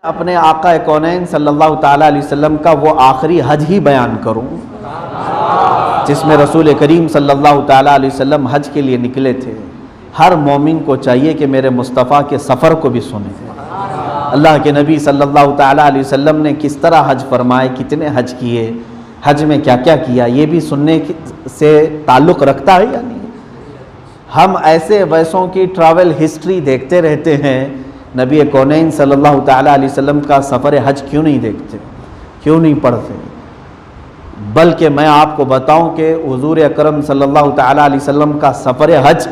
اپنے آقا کونین صلی اللہ تعالیٰ علیہ وسلم کا وہ آخری حج ہی بیان کروں جس میں رسول کریم صلی اللہ تعالیٰ علیہ وسلم حج کے لیے نکلے تھے۔ ہر مومن کو چاہیے کہ میرے مصطفیٰ کے سفر کو بھی سنیں، اللہ کے نبی صلی اللہ تعالیٰ علیہ وسلم نے کس طرح حج فرمائے، کتنے حج کیے، حج میں کیا کیا کیا، یہ بھی سننے سے تعلق رکھتا ہے یا نہیں؟ ہم ایسے ویسوں کی ٹریول ہسٹری دیکھتے رہتے ہیں، نبی کونین صلی اللہ تعالیٰ علیہ وسلم کا سفر حج کیوں نہیں دیکھتے، کیوں نہیں پڑھتے؟ بلکہ میں آپ کو بتاؤں کہ حضور اکرم صلی اللہ تعالیٰ علیہ وسلم کا سفر حج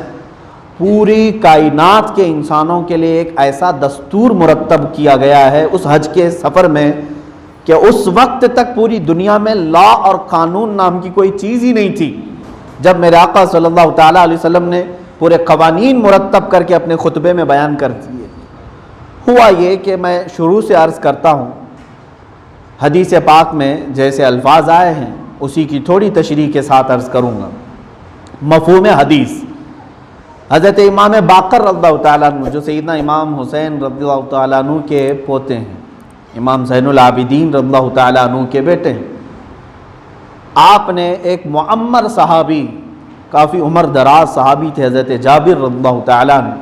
پوری کائنات کے انسانوں کے لیے ایک ایسا دستور مرتب کیا گیا ہے اس حج کے سفر میں کہ اس وقت تک پوری دنیا میں لا اور قانون نام کی کوئی چیز ہی نہیں تھی۔ جب میرے آقا صلی اللہ تعالیٰ علیہ وسلم نے پورے قوانین مرتب کر کے اپنے خطبے میں بیان کر دیے، ہوا یہ کہ میں شروع سے عرض کرتا ہوں، حدیث پاک میں جیسے الفاظ آئے ہیں اسی کی تھوڑی تشریح کے ساتھ عرض کروں گا۔ مفہوم حدیث، حضرت امام باقر رضی اللہ تعالیٰ عنہ جو سیدنا امام حسین رضی اللہ تعالیٰ عنہ کے پوتے ہیں، امام زین العابدین رضی اللہ تعالیٰ عنہ کے بیٹے ہیں، آپ نے ایک معمر صحابی، کافی عمر دراز صحابی تھے، حضرت جابر رضی اللہ تعالیٰ عنہ،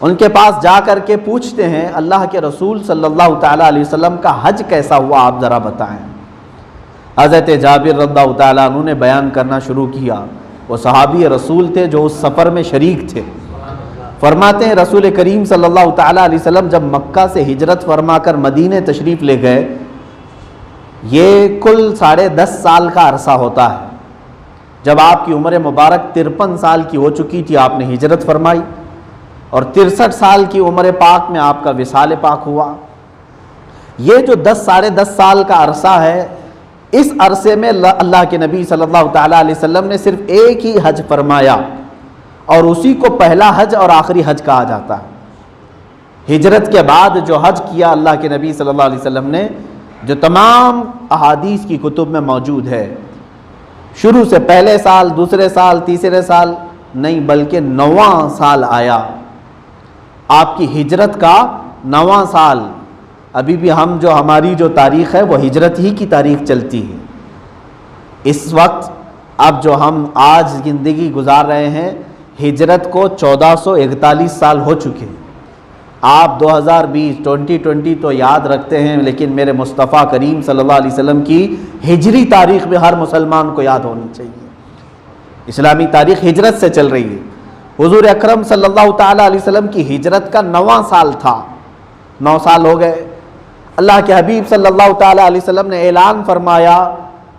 ان کے پاس جا کر کے پوچھتے ہیں اللہ کے رسول صلی اللہ تعالیٰ علیہ وسلم کا حج کیسا ہوا، آپ ذرا بتائیں۔ حضرت جابر رضی اللہ تعالیٰ عنہ نے بیان کرنا شروع کیا، وہ صحابی رسول تھے جو اس سفر میں شریک تھے۔ فرماتے ہیں رسول کریم صلی اللہ تعالیٰ علیہ وسلم جب مکہ سے ہجرت فرما کر مدینہ تشریف لے گئے، یہ کل 10.5 سال کا عرصہ ہوتا ہے۔ جب آپ کی عمر مبارک 53 سال کی ہو چکی تھی، آپ نے ہجرت فرمائی، اور 63 سال کی عمر پاک میں آپ کا وصال پاک ہوا۔ یہ جو 10.5 سال کا عرصہ ہے، اس عرصے میں اللہ کے نبی صلی اللہ تعالیٰ علیہ وسلم نے صرف ایک ہی حج فرمایا، اور اسی کو پہلا حج اور آخری حج کہا جاتا ہے۔ ہجرت کے بعد جو حج کیا اللہ کے نبی صلی اللہ علیہ وسلم نے، جو تمام احادیث کی کتب میں موجود ہے، شروع سے پہلے سال، دوسرے سال، تیسرے سال نہیں، بلکہ 9واں سال آیا، آپ کی ہجرت کا 9واں سال۔ ابھی بھی ہماری جو تاریخ ہے وہ ہجرت ہی کی تاریخ چلتی ہے۔ اس وقت اب جو ہم آج زندگی گزار رہے ہیں، ہجرت کو 1441 سال ہو چکے۔ آپ 2020 تو یاد رکھتے ہیں، لیکن میرے مصطفیٰ کریم صلی اللہ علیہ وسلم کی ہجری تاریخ میں ہر مسلمان کو یاد ہونی چاہیے۔ اسلامی تاریخ ہجرت سے چل رہی ہے۔ حضور اکرم صلی اللہ تعالیٰ علیہ وسلم کی ہجرت کا 9واں سال تھا، 9 سال ہو گئے۔ اللہ کے حبیب صلی اللہ تعالیٰ علیہ وسلم نے اعلان فرمایا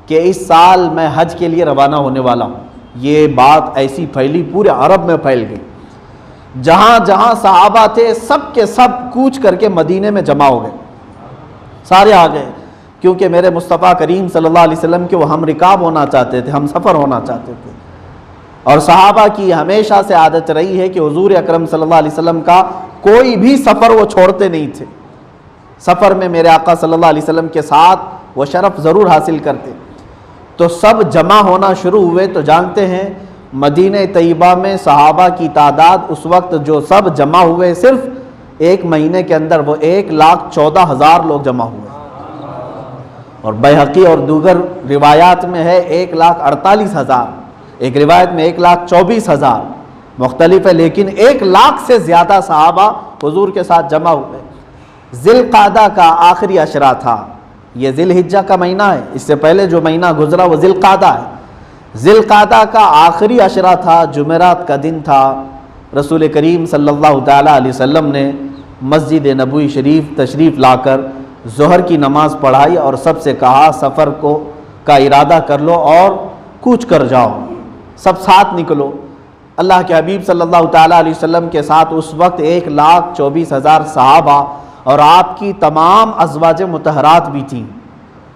کہ اس سال میں حج کے لیے روانہ ہونے والا ہوں۔ یہ بات ایسی پھیلی، پورے عرب میں پھیل گئی، جہاں جہاں صحابہ تھے سب کے سب کوچ کر کے مدینے میں جمع ہو گئے، سارے آ گئے، کیونکہ میرے مصطفیٰ کریم صلی اللہ علیہ وسلم کے وہ ہم رکاب ہونا چاہتے تھے، ہم سفر ہونا چاہتے تھے۔ اور صحابہ کی ہمیشہ سے عادت رہی ہے کہ حضور اکرم صلی اللہ علیہ وسلم کا کوئی بھی سفر وہ چھوڑتے نہیں تھے، سفر میں میرے آقا صلی اللہ علیہ وسلم کے ساتھ وہ شرف ضرور حاصل کرتے۔ تو سب جمع ہونا شروع ہوئے، تو جانتے ہیں مدینہ طیبہ میں صحابہ کی تعداد اس وقت جو سب جمع ہوئے، صرف ایک مہینے کے اندر وہ 1,14,000 لوگ جمع ہوئے، اور بیہقی اور دیگر روایات میں ہے 1,48,000، ایک روایت میں 1,24,000، مختلف ہے، لیکن 1,00,000 سے زیادہ صحابہ حضور کے ساتھ جمع ہوئے۔ ذی القعدہ کا آخری عشرہ تھا، یہ ذی الحجہ کا مہینہ ہے، اس سے پہلے جو مہینہ گزرا وہ ذی القعدہ ہے۔ ذی القعدہ کا آخری عشرہ تھا، جمعرات کا دن تھا۔ رسول کریم صلی اللہ تعالیٰ علیہ وسلم نے مسجد نبوی شریف تشریف لا کر ظہر کی نماز پڑھائی، اور سب سے کہا سفر کا ارادہ کر لو اور کوچ کر جاؤ، سب ساتھ نکلو۔ اللہ کے حبیب صلی اللہ تعالیٰ علیہ وسلم کے ساتھ اس وقت 1,24,000 صحابہ اور آپ کی تمام ازواج مطہرات بھی تھیں۔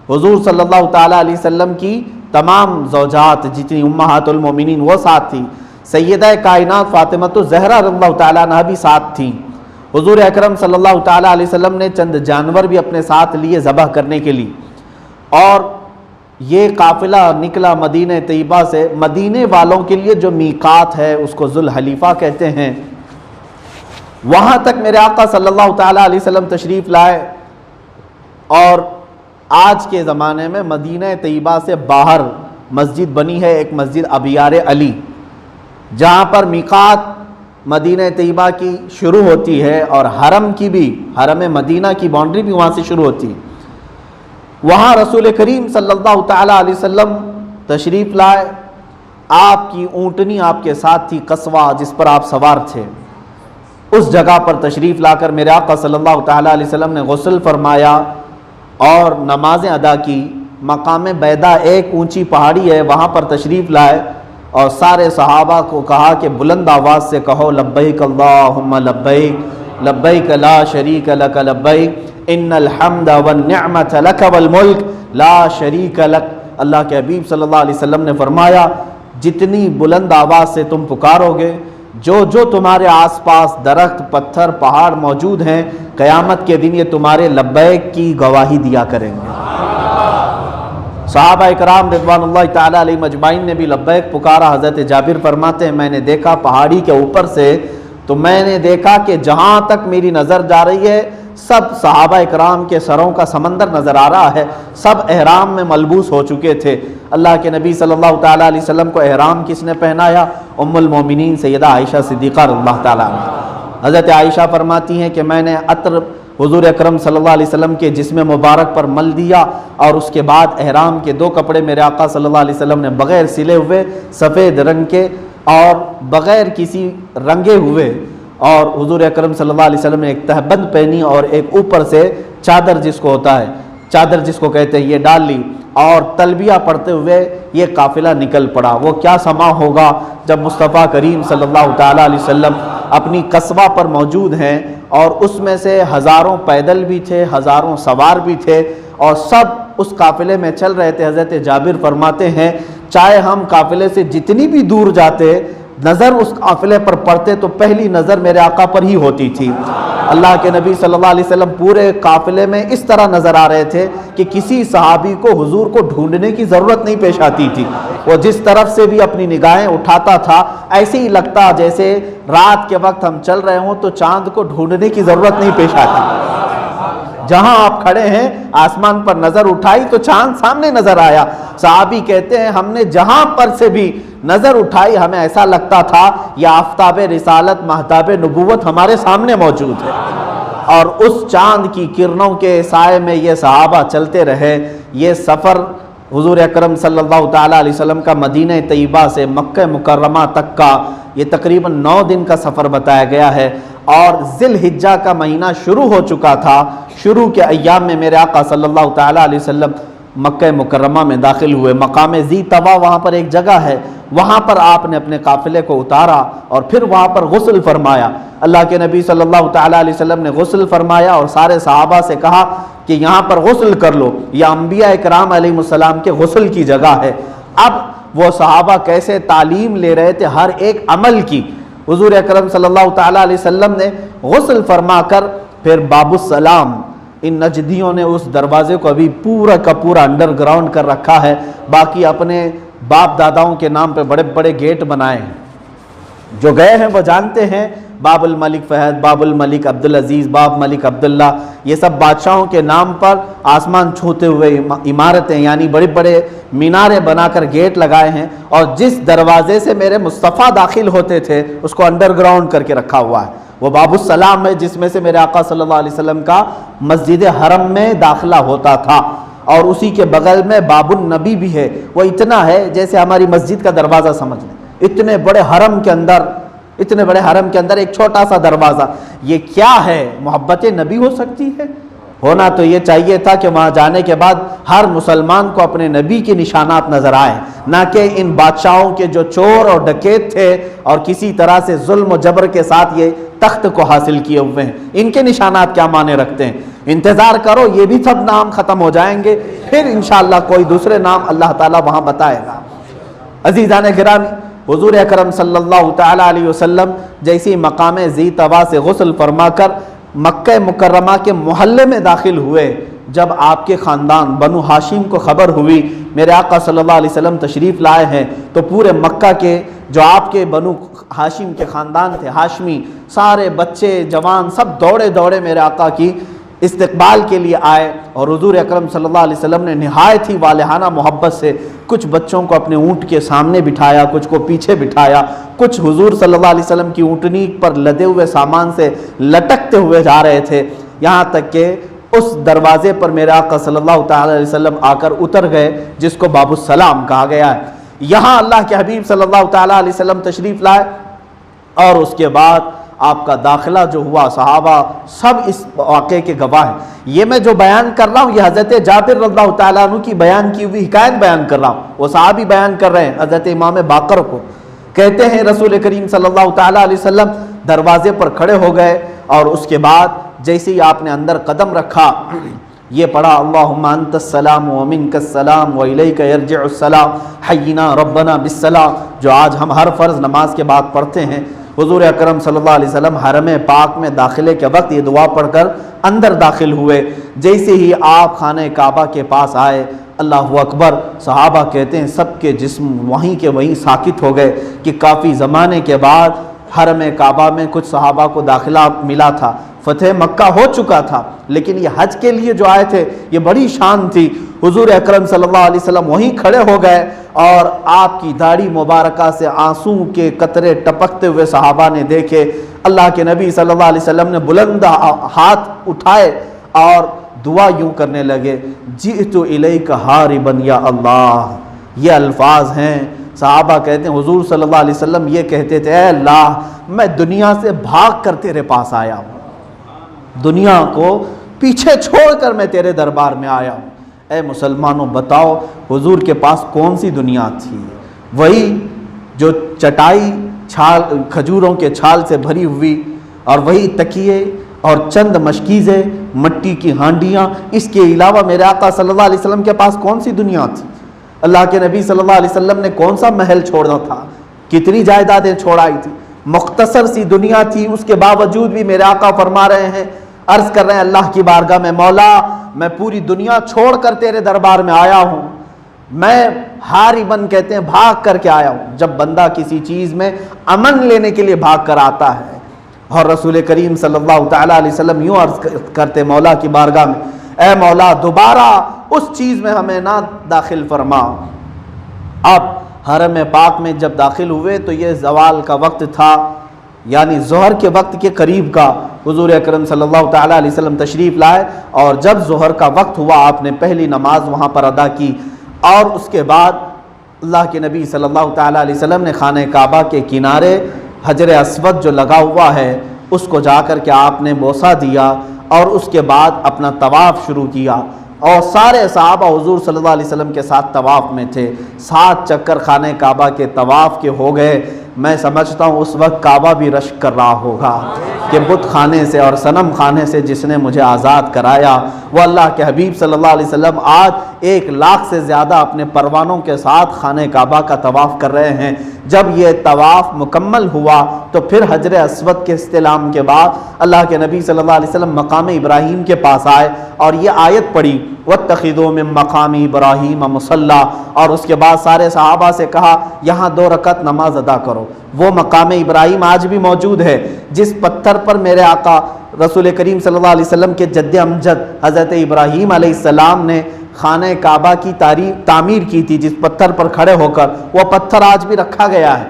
حضور صلی اللہ تعالیٰ علیہ وسلم کی تمام زوجات جتنی امہات المومنین وہ ساتھ تھیں، سیدہ کائنات فاطمہ الزہرا رضی اللہ تعالیٰ عنہا بھی ساتھ تھیں۔ حضور اکرم صلی اللہ تعالیٰ علیہ وسلم نے چند جانور بھی اپنے ساتھ لیے ذبح کرنے کے لیے، اور یہ قافلہ نکلا مدینہ طیبہ سے۔ مدینے والوں کے لیے جو میقات ہے اس کو ذوالحلیفہ کہتے ہیں، وہاں تک میرے آقا صلی اللہ تعالیٰ علیہ وسلم تشریف لائے، اور آج کے زمانے میں مدینہ طیبہ سے باہر مسجد بنی ہے، ایک مسجد ابیار علی، جہاں پر میقات مدینہ طیبہ کی شروع ہوتی ہے اور حرم کی بھی، حرم مدینہ کی باؤنڈری بھی وہاں سے شروع ہوتی ہے۔ وہاں رسول کریم صلی اللہ تعالیٰ علیہ وسلم تشریف لائے، آپ کی اونٹنی آپ کے ساتھ تھی، قصوہ جس پر آپ سوار تھے، اس جگہ پر تشریف لا کر میرے آقا صلی اللہ تعالیٰ علیہ وسلم نے غسل فرمایا اور نمازیں ادا کی۔ مقام بیدا ایک اونچی پہاڑی ہے، وہاں پر تشریف لائے اور سارے صحابہ کو کہا کہ بلند آواز سے کہو لبیک اللہم لبیک لبیک لا شریک لک لبیک ان الحمد والنعمت لک والملک لا شریک لک۔ اللہ کے حبیب صلی اللہ علیہ وسلم نے فرمایا جتنی بلند آواز سے تم پکارو گے، جو تمہارے آس پاس درخت پتھر پہاڑ موجود ہیں، قیامت کے دن یہ تمہارے لبیک کی گواہی دیا کریں گے۔ صحابہ اکرام رضوان اللہ تعالیٰ علیہ مجمعین نے بھی لبیک پکارا۔ حضرت جابر فرماتے ہیں میں نے دیکھا پہاڑی کے اوپر سے، تو میں نے دیکھا کہ جہاں تک میری نظر جا رہی ہے سب صحابہ اکرام کے سروں کا سمندر نظر آ رہا ہے، سب احرام میں ملبوس ہو چکے تھے۔ اللہ کے نبی صلی اللہ تعالیٰ علیہ وسلم کو احرام کس نے پہنایا؟ ام المومنین سیدہ عائشہ صدیقہ رضی اللہ تعالیٰ عنہا۔ حضرت عائشہ فرماتی ہیں کہ میں نے عطر حضور اکرم صلی اللہ علیہ وسلم کے جسم مبارک پر مل دیا، اور اس کے بعد احرام کے 2 کپڑے میرے آقا صلی اللہ علیہ وسلم نے بغیر سلے ہوئے سفید رنگ کے اور بغیر کسی رنگے ہوئے، اور حضور اکرم صلی اللہ علیہ وسلم نے ایک تہبند پہنی اور ایک اوپر سے چادر جس کو ہوتا ہے، چادر جس کو کہتے ہیں، یہ ڈال لی، اور تلبیہ پڑھتے ہوئے یہ قافلہ نکل پڑا۔ وہ کیا سما ہوگا جب مصطفیٰ کریم صلی اللہ تعالیٰ علیہ وسلم اپنی قصبہ پر موجود ہیں، اور اس میں سے ہزاروں پیدل بھی تھے، ہزاروں سوار بھی تھے، اور سب اس قافلے میں چل رہے تھے۔ حضرت جابر فرماتے ہیں چاہے ہم قافلے سے جتنی بھی دور جاتے، نظر اس قافلے پر پڑتے تو پہلی نظر میرے آقا پر ہی ہوتی تھی۔ اللہ کے نبی صلی اللہ علیہ وسلم پورے قافلے میں اس طرح نظر آ رہے تھے کہ کسی صحابی کو حضور کو ڈھونڈنے کی ضرورت نہیں پیش آتی تھی۔ وہ جس طرف سے بھی اپنی نگاہیں اٹھاتا تھا ایسے ہی لگتا جیسے رات کے وقت ہم چل رہے ہوں تو چاند کو ڈھونڈنے کی ضرورت نہیں پیش آتی۔ جہاں آپ کھڑے ہیں آسمان پر نظر اٹھائی تو چاند سامنے نظر آیا۔ صحابی کہتے ہیں ہم نے جہاں پر سے بھی نظر اٹھائی ہمیں ایسا لگتا تھا یہ آفتاب رسالت مہتاب نبوت ہمارے سامنے موجود ہے۔ اور اس چاند کی کرنوں کے سائے میں یہ صحابہ چلتے رہے۔ یہ سفر حضور اکرم صلی اللہ تعالیٰ علیہ وسلم کا مدینہ طیبہ سے مکہ مکرمہ تک کا یہ تقریباً 9 دن کا سفر بتایا گیا ہے، اور ذی الحجہ کا مہینہ شروع ہو چکا تھا۔ شروع کے ایام میں میرے آقا صلی اللہ تعالیٰ علیہ وسلم مکہ مکرمہ میں داخل ہوئے۔ مقام ذی طوا وہاں پر ایک جگہ ہے، وہاں پر آپ نے اپنے قافلے کو اتارا اور پھر وہاں پر غسل فرمایا۔ اللہ کے نبی صلی اللہ تعالیٰ علیہ وسلم نے غسل فرمایا اور سارے صحابہ سے کہا کہ یہاں پر غسل کر لو، یہ انبیاء اکرام علیہ السلام کے غسل کی جگہ ہے۔ اب وہ صحابہ کیسے تعلیم لے رہے تھے ہر ایک عمل کی۔ حضور اکرم صلی اللہ تعالیٰ علیہ وسلم نے غسل فرما کر پھر باب السلام، ان نجدیوں نے اس دروازے کو ابھی پورا کا پورا انڈر گراؤنڈ کر رکھا ہے، باقی اپنے باپ داداؤں کے نام پہ بڑے بڑے گیٹ بنائے ہیں۔ جو گئے ہیں وہ جانتے ہیں، باب الملک فہد، باب الملک عبدالعزیز، باب ملک عبداللہ، یہ سب بادشاہوں کے نام پر آسمان چھوتے ہوئے عمارتیں یعنی بڑے بڑے مینارے بنا کر گیٹ لگائے ہیں، اور جس دروازے سے میرے مصطفیٰ داخل ہوتے تھے اس کو انڈر گراؤنڈ کر کے رکھا ہوا ہے۔ وہ باب السلام ہے جس میں سے میرے آقا صلی اللہ علیہ وسلم کا مسجد حرم میں داخلہ ہوتا تھا، اور اسی کے بغل میں باب النبی بھی ہے۔ وہ اتنا ہے جیسے ہماری مسجد کا دروازہ سمجھ لیں، اتنے بڑے حرم کے اندر ایک چھوٹا سا دروازہ۔ یہ کیا ہے؟ محبت نبی ہو سکتی ہے؟ ہونا تو یہ چاہیے تھا کہ وہاں جانے کے بعد ہر مسلمان کو اپنے نبی کے نشانات نظر آئے، نہ کہ ان بادشاہوں کے جو چور اور ڈکیت تھے اور کسی طرح سے ظلم و جبر کے ساتھ یہ تخت کو حاصل کیے ہوئے ہیں، ان کے نشانات کیا معنی رکھتے ہیں؟ انتظار کرو، یہ بھی سب نام ختم ہو جائیں گے، پھر انشاءاللہ کوئی دوسرے نام اللہ تعالیٰ وہاں بتائے گا۔ عزیزان گرامی، حضور اکرم صلی اللہ تعالیٰ علیہ وسلم جیسی مقام ذی طوا سے غسل فرما کر مکہ مکرمہ کے محلے میں داخل ہوئے، جب آپ کے خاندان بنو ہاشم کو خبر ہوئی میرے آقا صلی اللہ علیہ وسلم تشریف لائے ہیں، تو پورے مکہ کے جو آپ کے بنو ہاشم کے خاندان تھے، ہاشمی، سارے بچے جوان سب دوڑے دوڑے میرے آقا کی استقبال کے لیے آئے، اور حضور اکرم صلی اللہ علیہ وسلم نے نہایت ہی والہانہ محبت سے کچھ بچوں کو اپنے اونٹ کے سامنے بٹھایا، کچھ کو پیچھے بٹھایا، کچھ حضور صلی اللہ علیہ وسلم کی اونٹنی پر لدے ہوئے سامان سے لٹکتے ہوئے جا رہے تھے، یہاں تک کہ اس دروازے پر میرے آقا صلی اللہ تعالی علیہ وسلم آ کر اتر گئے، جس کو باب السلام کہا گیا ہے۔ یہاں اللہ کے حبیب صلی اللہ تعالی علیہ وسلم تشریف لائے، اور اس کے بعد آپ کا داخلہ جو ہوا، صحابہ سب اس واقعے کے گواہ ہیں۔ یہ میں جو بیان کر رہا ہوں یہ حضرت جابر رضی اللہ تعالیٰ عنہ کی بیان کی ہوئی حکایت بیان کر رہا ہوں، وہ صحابی بیان کر رہے ہیں حضرت امام باقر کو۔ کہتے ہیں رسول کریم صلی اللہ تعالیٰ علیہ وسلم دروازے پر کھڑے ہو گئے، اور اس کے بعد جیسے ہی آپ نے اندر قدم رکھا، یہ پڑھا اللہم انت السلام ومنک السلام والیک یرجع السلام حینا ربنا بالسلام، جو آج ہم ہر فرض نماز کے بعد پڑھتے ہیں۔ حضور اکرم صلی اللہ علیہ وسلم حرم پاک میں داخلے کے وقت یہ دعا پڑھ کر اندر داخل ہوئے۔ جیسے ہی آپ خانہ کعبہ کے پاس آئے، اللہ اکبر، صحابہ کہتے ہیں سب کے جسم وہیں کے وہیں ساکت ہو گئے کہ کافی زمانے کے بعد حرم کعبہ میں کچھ صحابہ کو داخلہ ملا تھا، فتح مکہ ہو چکا تھا، لیکن یہ حج کے لیے جو آئے تھے یہ بڑی شان تھی۔ حضور اکرم صلی اللہ علیہ وسلم وہیں کھڑے ہو گئے، اور آپ کی داڑھی مبارکہ سے آنسو کے قطرے ٹپکتے ہوئے صحابہ نے دیکھے۔ اللہ کے نبی صلی اللہ علیہ وسلم نے بلند ہاتھ اٹھائے اور دعا یوں کرنے لگے، جئت الیک حاربا یا اللہ۔ یہ الفاظ ہیں، صحابہ کہتے ہیں حضور صلی اللہ علیہ وسلم یہ کہتے تھے، اے اللہ میں دنیا سے بھاگ کر تیرے پاس آیا ہوں، دنیا کو پیچھے چھوڑ کر میں تیرے دربار میں آیا ہوں۔ اے مسلمانوں بتاؤ حضور کے پاس کون سی دنیا تھی؟ وہی جو چٹائی چھال کھجوروں کے چھال سے بھری ہوئی، اور وہی تکیے اور چند مشکیزیں، مٹی کی ہانڈیاں، اس کے علاوہ میرے آقا صلی اللہ علیہ وسلم کے پاس کون سی دنیا تھی؟ اللہ کے نبی صلی اللہ علیہ وسلم نے کون سا محل چھوڑنا تھا؟ کتنی جائیدادیں چھوڑائی تھی؟ مختصر سی دنیا تھی، اس کے باوجود بھی میرے آقا فرما رہے ہیں، عرض کر رہے ہیں اللہ کی بارگاہ میں، مولا میں پوری دنیا چھوڑ کر تیرے دربار میں آیا ہوں، میں ہاربن کہتے ہیں بھاگ کر کے آیا ہوں۔ جب بندہ کسی چیز میں امن لینے کے لیے بھاگ کر آتا ہے، اور رسول کریم صلی اللہ تعالیٰ علیہ وسلم یوں عرض کرتے مولا کی بارگاہ میں، اے مولا دوبارہ اس چیز میں ہمیں نہ داخل فرما۔ اب حرم پاک میں جب داخل ہوئے تو یہ زوال کا وقت تھا، یعنی ظہر کے وقت کے قریب کا۔ حضور اکرم صلی اللہ تعالیٰ علیہ وسلم تشریف لائے، اور جب ظہر کا وقت ہوا آپ نے پہلی نماز وہاں پر ادا کی، اور اس کے بعد اللہ کے نبی صلی اللہ تعالیٰ علیہ وسلم نے خانہ کعبہ کے کنارے حجر اسود جو لگا ہوا ہے اس کو جا کر کے آپ نے بوسہ دیا، اور اس کے بعد اپنا طواف شروع کیا، اور سارے صحابہ حضور صلی اللہ علیہ وسلم کے ساتھ طواف میں تھے۔ 7 چکر خانہ کعبہ کے طواف کے ہو گئے۔ میں سمجھتا ہوں اس وقت کعبہ بھی رشک کر رہا ہوگا کہ بت خانے سے اور صنم خانے سے جس نے مجھے آزاد کرایا، وہ اللہ کے حبیب صلی اللہ علیہ وسلم آج 1 لاکھ سے زیادہ اپنے پروانوں کے ساتھ خانہ کعبہ کا طواف کر رہے ہیں۔ جب یہ طواف مکمل ہوا تو پھر حجر اسود کے استلام کے بعد اللہ کے نبی صلی اللہ علیہ وسلم مقام ابراہیم کے پاس آئے، اور یہ آیت پڑھی وَاتَّخِذُوا مِن مَّقَامِ إِبْرَاهِيمَ مُصَلًّى، اور اس کے بعد سارے صحابہ سے کہا یہاں 2 رکعت نماز ادا کرو۔ وہ مقام ابراہیم آج بھی موجود ہے، جس پتھر پر میرے آقا رسول کریم صلی اللہ علیہ وسلم کے جد امجد حضرت ابراہیم علیہ السلام نے خانہ کعبہ کی تعمیر کی تھی، جس پتھر پر کھڑے ہو کر، وہ پتھر آج بھی رکھا گیا ہے۔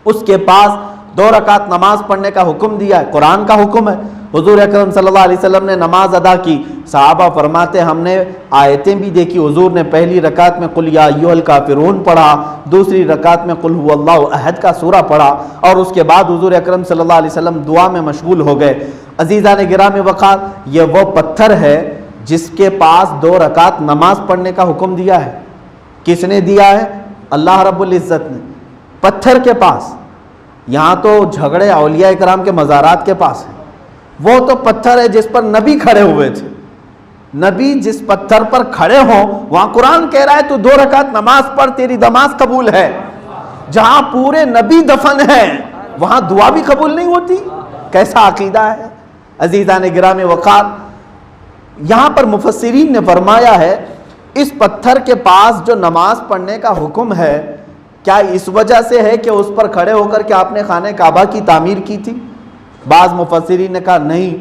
اس کے پاس 2 رکعت نماز پڑھنے کا حکم دیا ہے، قرآن کا حکم ہے۔ حضور اکرم صلی اللہ علیہ وسلم نے نماز ادا کی، صحابہ فرماتے ہم نے آیتیں بھی دیکھی، حضور نے پہلی رکعت میں قل یا ایھا الکافرون پڑھا، دوسری رکعت میں قل ھو اللہ احد کا سورہ پڑھا، اور اس کے بعد حضور اکرم صلی اللہ علیہ وسلم دعا میں مشغول ہو گئے۔ عزیزان گرامی وقار، یہ وہ پتھر ہے جس کے پاس 2 رکعت نماز پڑھنے کا حکم دیا ہے۔ کس نے دیا ہے؟ اللہ رب العزت نے۔ پتھر کے پاس، یہاں تو جھگڑے اولیاء کرام کے مزارات کے پاس ہیں، وہ تو پتھر ہے جس پر نبی کھڑے ہوئے تھے۔ نبی جس پتھر پر کھڑے ہوں وہاں قرآن کہہ رہا ہے تو 2 رکعت نماز پڑھ تیری نماز قبول ہے۔ جہاں پورے نبی دفن ہیں وہاں دعا بھی قبول نہیں ہوتی؟ کیسا عقیدہ ہے عزیزان گرامی وقار۔ یہاں پر مفسرین نے فرمایا ہے اس پتھر کے پاس جو نماز پڑھنے کا حکم ہے کیا اس وجہ سے ہے کہ اس پر کھڑے ہو کر کے آپ نے خانہ کعبہ کی تعمیر کی تھی؟ بعض مفسرین نے کہا نہیں،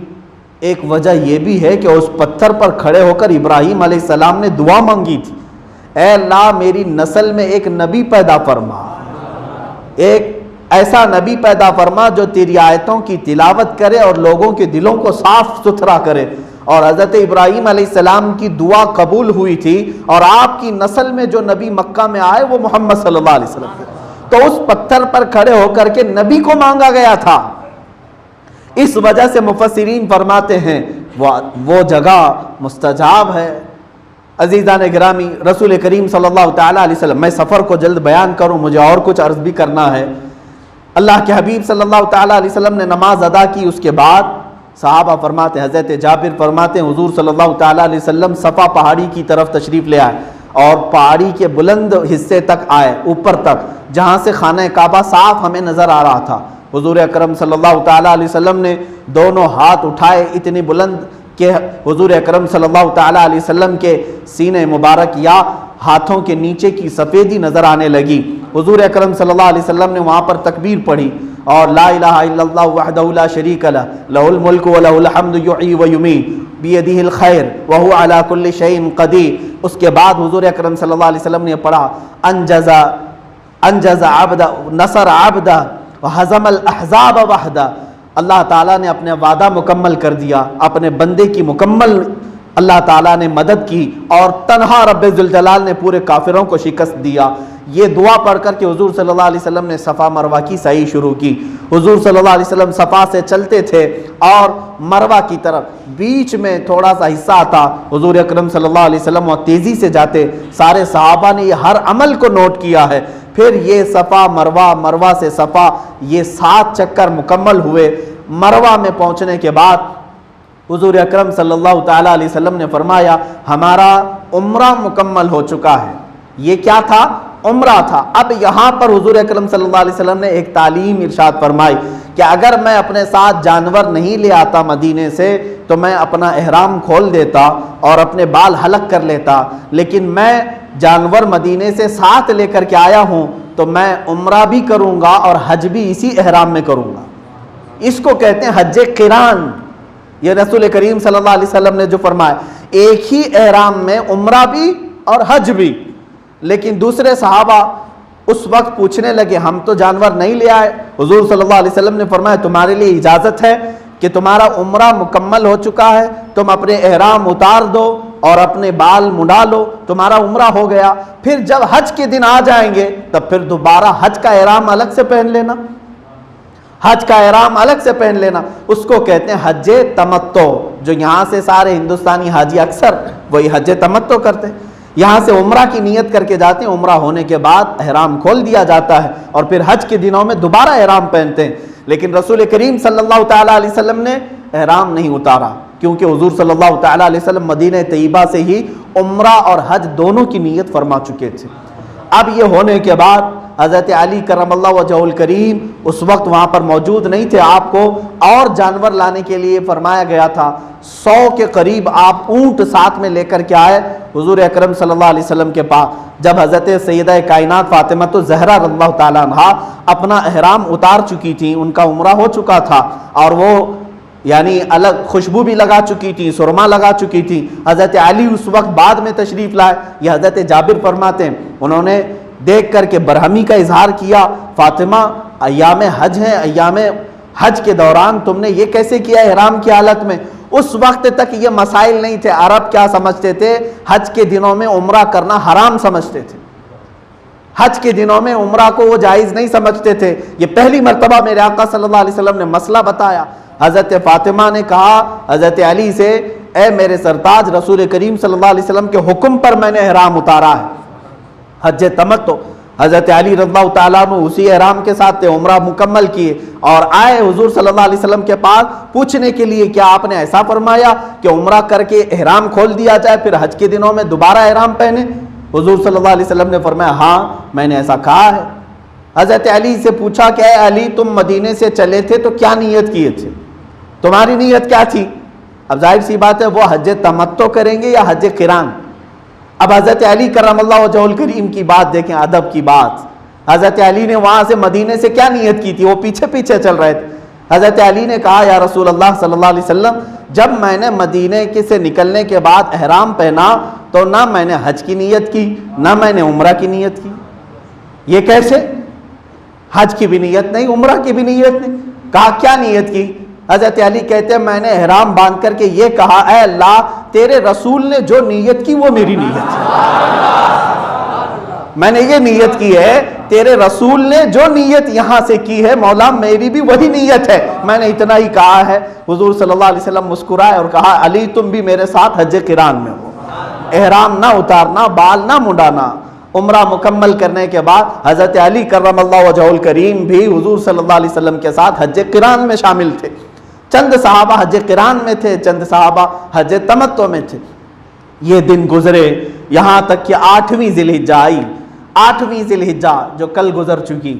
ایک وجہ یہ بھی ہے کہ اس پتھر پر کھڑے ہو کر ابراہیم علیہ السلام نے دعا مانگی تھی، اے اللہ میری نسل میں ایک نبی پیدا فرما، ایک ایسا نبی پیدا فرما جو تیری آیتوں کی تلاوت کرے اور لوگوں کے دلوں کو صاف ستھرا کرے۔ اور حضرت ابراہیم علیہ السلام کی دعا قبول ہوئی تھی، اور آپ کی نسل میں جو نبی مکہ میں آئے وہ محمد صلی اللہ علیہ وسلم تھے، تو اس پتھر پر کھڑے ہو کر کے نبی کو مانگا گیا تھا۔ اس وجہ سے مفسرین فرماتے ہیں وہ جگہ مستجاب ہے۔ عزیزان گرامی، رسول کریم صلی اللہ تعالیٰ علیہ وسلم، میں سفر کو جلد بیان کروں، مجھے اور کچھ عرض بھی کرنا ہے۔ اللہ کے حبیب صلی اللہ تعالیٰ علیہ وسلم نے نماز ادا کی، اس کے بعد صحابہ فرماتے ہیں، حضرت جابر فرماتے ہیں، حضور صلی اللہ تعالیٰ علیہ وسلم صفا پہاڑی کی طرف تشریف لے آئے اور پہاڑی کے بلند حصے تک آئے، اوپر تک، جہاں سے خانہ کعبہ صاف ہمیں نظر آ رہا تھا۔ حضور اکرم صلی اللہ تعالیٰ علیہ وسلم نے دونوں ہاتھ اٹھائے اتنی بلند کہ حضور اکرم صلی اللہ تعالیٰ علیہ وسلم کے سینے مبارک یا ہاتھوں کے نیچے کی سفیدی نظر آنے لگی۔ حضور اکرم صلی اللہ علیہ وسلم نے وہاں پر تکبیر پڑھی اور لا الہ الا اللہ وحدہ لا شریک لہ لہ الملک ولہ الحمد یحیی ویمیت بیدہ الخیر وہو علی کل شیء قدیر۔ اس کے بعد حضور اکرم صلی اللہ علیہ وسلم نے پڑھا انجز عبدہ نصر عبدہ وحزم الاحزاب وحدہ، اللہ تعالیٰ نے اپنے وعدہ مکمل کر دیا، اپنے بندے کی مکمل اللہ تعالیٰ نے مدد کی اور تنہا رب ذوالجلال نے پورے کافروں کو شکست دیا۔ یہ دعا پڑھ کر کے حضور صلی اللہ علیہ وسلم نے صفا مروہ کی سعی شروع کی۔ حضور صلی اللہ علیہ وسلم صفا سے چلتے تھے اور مروہ کی طرف بیچ میں تھوڑا سا حصہ آتا، حضور اکرم صلی اللہ علیہ وسلم وہاں تیزی سے جاتے۔ سارے صحابہ نے یہ ہر عمل کو نوٹ کیا ہے۔ پھر یہ صفا مروہ، مروہ سے صفا، یہ 7 چکر مکمل ہوئے۔ مروہ میں پہنچنے کے بعد حضور اکرم صلی اللہ تعالیٰ علیہ وسلم نے فرمایا ہمارا عمرہ مکمل ہو چکا ہے۔ یہ کیا تھا؟ عمرہ تھا۔ اب یہاں پر حضور اکرم صلی اللہ علیہ وسلم نے ایک تعلیم ارشاد فرمائی کہ اگر میں اپنے ساتھ جانور نہیں لے آتا مدینے سے تو میں اپنا احرام کھول دیتا اور اپنے بال حلق کر لیتا، لیکن میں جانور مدینے سے ساتھ لے کر کے آیا ہوں تو میں عمرہ بھی کروں گا اور حج بھی اسی احرام میں کروں گا۔ اس کو کہتے ہیں حج قران۔ یہ رسول کریم صلی اللہ علیہ وسلم نے جو فرمایا، ایک ہی احرام میں عمرہ بھی اور حج بھی۔ لیکن دوسرے صحابہ اس وقت پوچھنے لگے ہم تو جانور نہیں لے آئے۔ حضور صلی اللہ علیہ وسلم نے فرمایا تمہارے لیے اجازت ہے کہ تمہارا عمرہ مکمل ہو چکا ہے، تم اپنے احرام اتار دو اور اپنے بال منڈا لو، تمہارا عمرہ ہو گیا۔ پھر جب حج کے دن آ جائیں گے تب پھر دوبارہ حج کا احرام الگ سے پہن لینا، حج کا احرام الگ سے پہن لینا۔ اس کو کہتے ہیں حج تمتع، جو یہاں سے سارے ہندوستانی حاجی اکثر وہی حج تمتع کرتے ہیں، یہاں سے عمرہ کی نیت کر کے جاتے ہیں، عمرہ ہونے کے بعد احرام کھول دیا جاتا ہے اور پھر حج کے دنوں میں دوبارہ احرام پہنتے ہیں۔ لیکن رسول کریم صلی اللہ تعالیٰ علیہ وسلم نے احرام نہیں اتارا، کیونکہ حضور صلی اللہ تعالیٰ علیہ وسلم مدینہ طیبہ سے ہی عمرہ اور حج دونوں کی نیت فرما چکے تھے۔ اب یہ ہونے کے بعد حضرت علی کرم اللہ وجہہ الکریم اس وقت وہاں پر موجود نہیں تھے، آپ کو اور جانور لانے کے لیے فرمایا گیا تھا۔ 100 کے قریب آپ اونٹ ساتھ میں لے کر کے آئے حضور اکرم صلی اللہ علیہ وسلم کے پاس۔ جب حضرت سیدہ کائنات فاطمہ الزہرا رضی اللہ تعالیٰ عنہا اپنا احرام اتار چکی تھیں، ان کا عمرہ ہو چکا تھا اور وہ یعنی الگ خوشبو بھی لگا چکی تھی، سرما لگا چکی تھی، حضرت علی اس وقت بعد میں تشریف لائے۔ یہ حضرت جابر فرماتے ہیں انہوں نے دیکھ کر کے برہمی کا اظہار کیا، فاطمہ ایام حج ہیں، ایام حج کے دوران تم نے یہ کیسے کیا احرام کی حالت میں؟ اس وقت تک یہ مسائل نہیں تھے۔ عرب کیا سمجھتے تھے؟ حج کے دنوں میں عمرہ کرنا حرام سمجھتے تھے، حج کے دنوں میں عمرہ کو وہ جائز نہیں سمجھتے تھے۔ یہ پہلی مرتبہ میرے آقا صلی اللہ علیہ وسلم نے مسئلہ بتایا۔ حضرت فاطمہ نے کہا حضرت علی سے، اے میرے سرتاج، رسول کریم صلی اللہ علیہ وسلم کے حکم پر میں نے احرام اتارا ہے، حج تمتع۔ حضرت علی رضی اللہ تعالیٰ عنہ اسی احرام کے ساتھ عمرہ مکمل کیے اور آئے حضور صلی اللہ علیہ وسلم کے پاس پوچھنے کے لیے کیا آپ نے ایسا فرمایا کہ عمرہ کر کے احرام کھول دیا جائے پھر حج کے دنوں میں دوبارہ احرام پہنے؟ حضور صلی اللہ علیہ وسلم نے فرمایا ہاں میں نے ایسا کہا ہے۔ حضرت علی سے پوچھا کہ اے علی، تم مدینے سے چلے تھے تو کیا نیت کیے تھے؟ تمہاری نیت کیا تھی؟ اب ظاہر سی بات ہے وہ حج تمتع کریں گے یا حج قران؟ اب حضرت علی کرم اللہ وجہہ الکریم کی بات دیکھیں، ادب کی بات۔ حضرت علی نے وہاں سے مدینے سے کیا نیت کی تھی؟ وہ پیچھے پیچھے چل رہے تھے. حضرت علی نے کہا یا رسول اللہ صلی اللہ علیہ وسلم جب میں نے مدینے سے نکلنے کے بعد احرام پہنا تو نہ میں نے حج کی نیت کی نہ میں نے عمرہ کی نیت کی. یہ کیسے؟ حج کی بھی نیت نہیں عمرہ کی بھی نیت نہیں. کہا کیا نیت کی؟ حضرت علی کہتے ہیں میں نے احرام باندھ کر کے یہ کہا اے اللہ تیرے رسول نے جو نیت کی وہ میری نیت ہے. میں نے یہ نیت کی ہے تیرے رسول نے جو نیت یہاں سے کی ہے مولا میری بھی وہی نیت ہے. میں نے اتنا ہی کہا ہے. حضور صلی اللہ علیہ وسلم مسکرائے اور کہا علی تم بھی میرے ساتھ حج قران میں ہو. احرام نہ اتارنا، بال نہ منڈانا. عمرہ مکمل کرنے کے بعد حضرت علی کرم اللہ وجہہ الکریم بھی حضور صلی اللہ علیہ وسلم کے ساتھ حج قران میں شامل تھے. چند صحابہ حج قران میں تھے، چند صحابہ حج تمتع میں تھے. یہ دن گزرے یہاں تک کہ 8ویں ذی الحجہ آئی. 8ویں ذی الحجہ جو کل گزر چکی.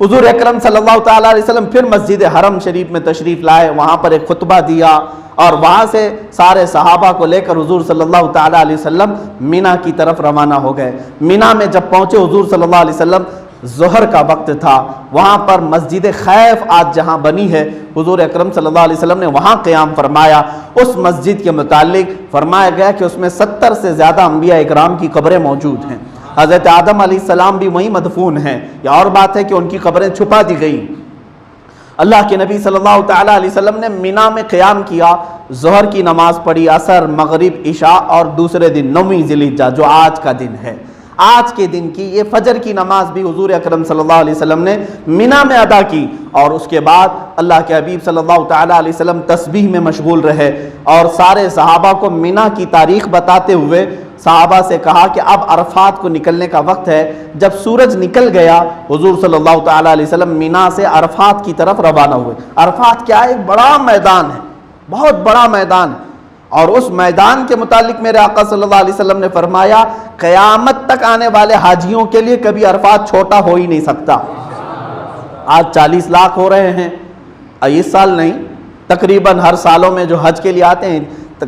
حضور اکرم صلی اللہ تعالیٰ علیہ وسلم پھر مسجد حرم شریف میں تشریف لائے. وہاں پر ایک خطبہ دیا اور وہاں سے سارے صحابہ کو لے کر حضور صلی اللہ تعالیٰ علیہ وسلم مینا کی طرف روانہ ہو گئے. مینا میں جب پہنچے حضور صلی اللہ علیہ وسلم ظہر کا وقت تھا. وہاں پر مسجد خیف آج جہاں بنی ہے حضور اکرم صلی اللہ علیہ وسلم نے وہاں قیام فرمایا. اس مسجد کے متعلق فرمایا گیا کہ اس میں 70 سے زیادہ انبیاء اکرام کی قبریں موجود ہیں. حضرت آدم علیہ السلام بھی وہیں مدفون ہیں. یہ اور بات ہے کہ ان کی قبریں چھپا دی گئی. اللہ کے نبی صلی اللہ تعالیٰ علیہ وسلم نے مینا میں قیام کیا. ظہر کی نماز پڑھی، عصر، مغرب، عشاء اور دوسرے دن 9ویں ذی الحجہ جو آج کا دن ہے. آج کے دن کی یہ فجر کی نماز بھی حضور اکرم صلی اللہ علیہ وسلم نے مینا میں ادا کی. اور اس کے بعد اللہ کے حبیب صلی اللہ تعالیٰ علیہ وسلم تسبیح میں مشغول رہے اور سارے صحابہ کو مینا کی تاریخ بتاتے ہوئے صحابہ سے کہا کہ اب عرفات کو نکلنے کا وقت ہے. جب سورج نکل گیا حضور صلی اللہ تعالیٰ علیہ وسلم مینا سے عرفات کی طرف روانہ ہوئے. عرفات کیا ہے؟ ایک بڑا میدان ہے، بہت بڑا میدان ہے. اور اس میدان کے متعلق میرے آقا صلی اللہ علیہ وسلم نے فرمایا قیامت تک آنے والے حاجیوں کے لیے کبھی عرفات چھوٹا ہو ہی نہیں سکتا. آج 40 لاکھ ہو رہے ہیں. اس سال نہیں، تقریباً ہر سالوں میں جو حج کے لیے آتے ہیں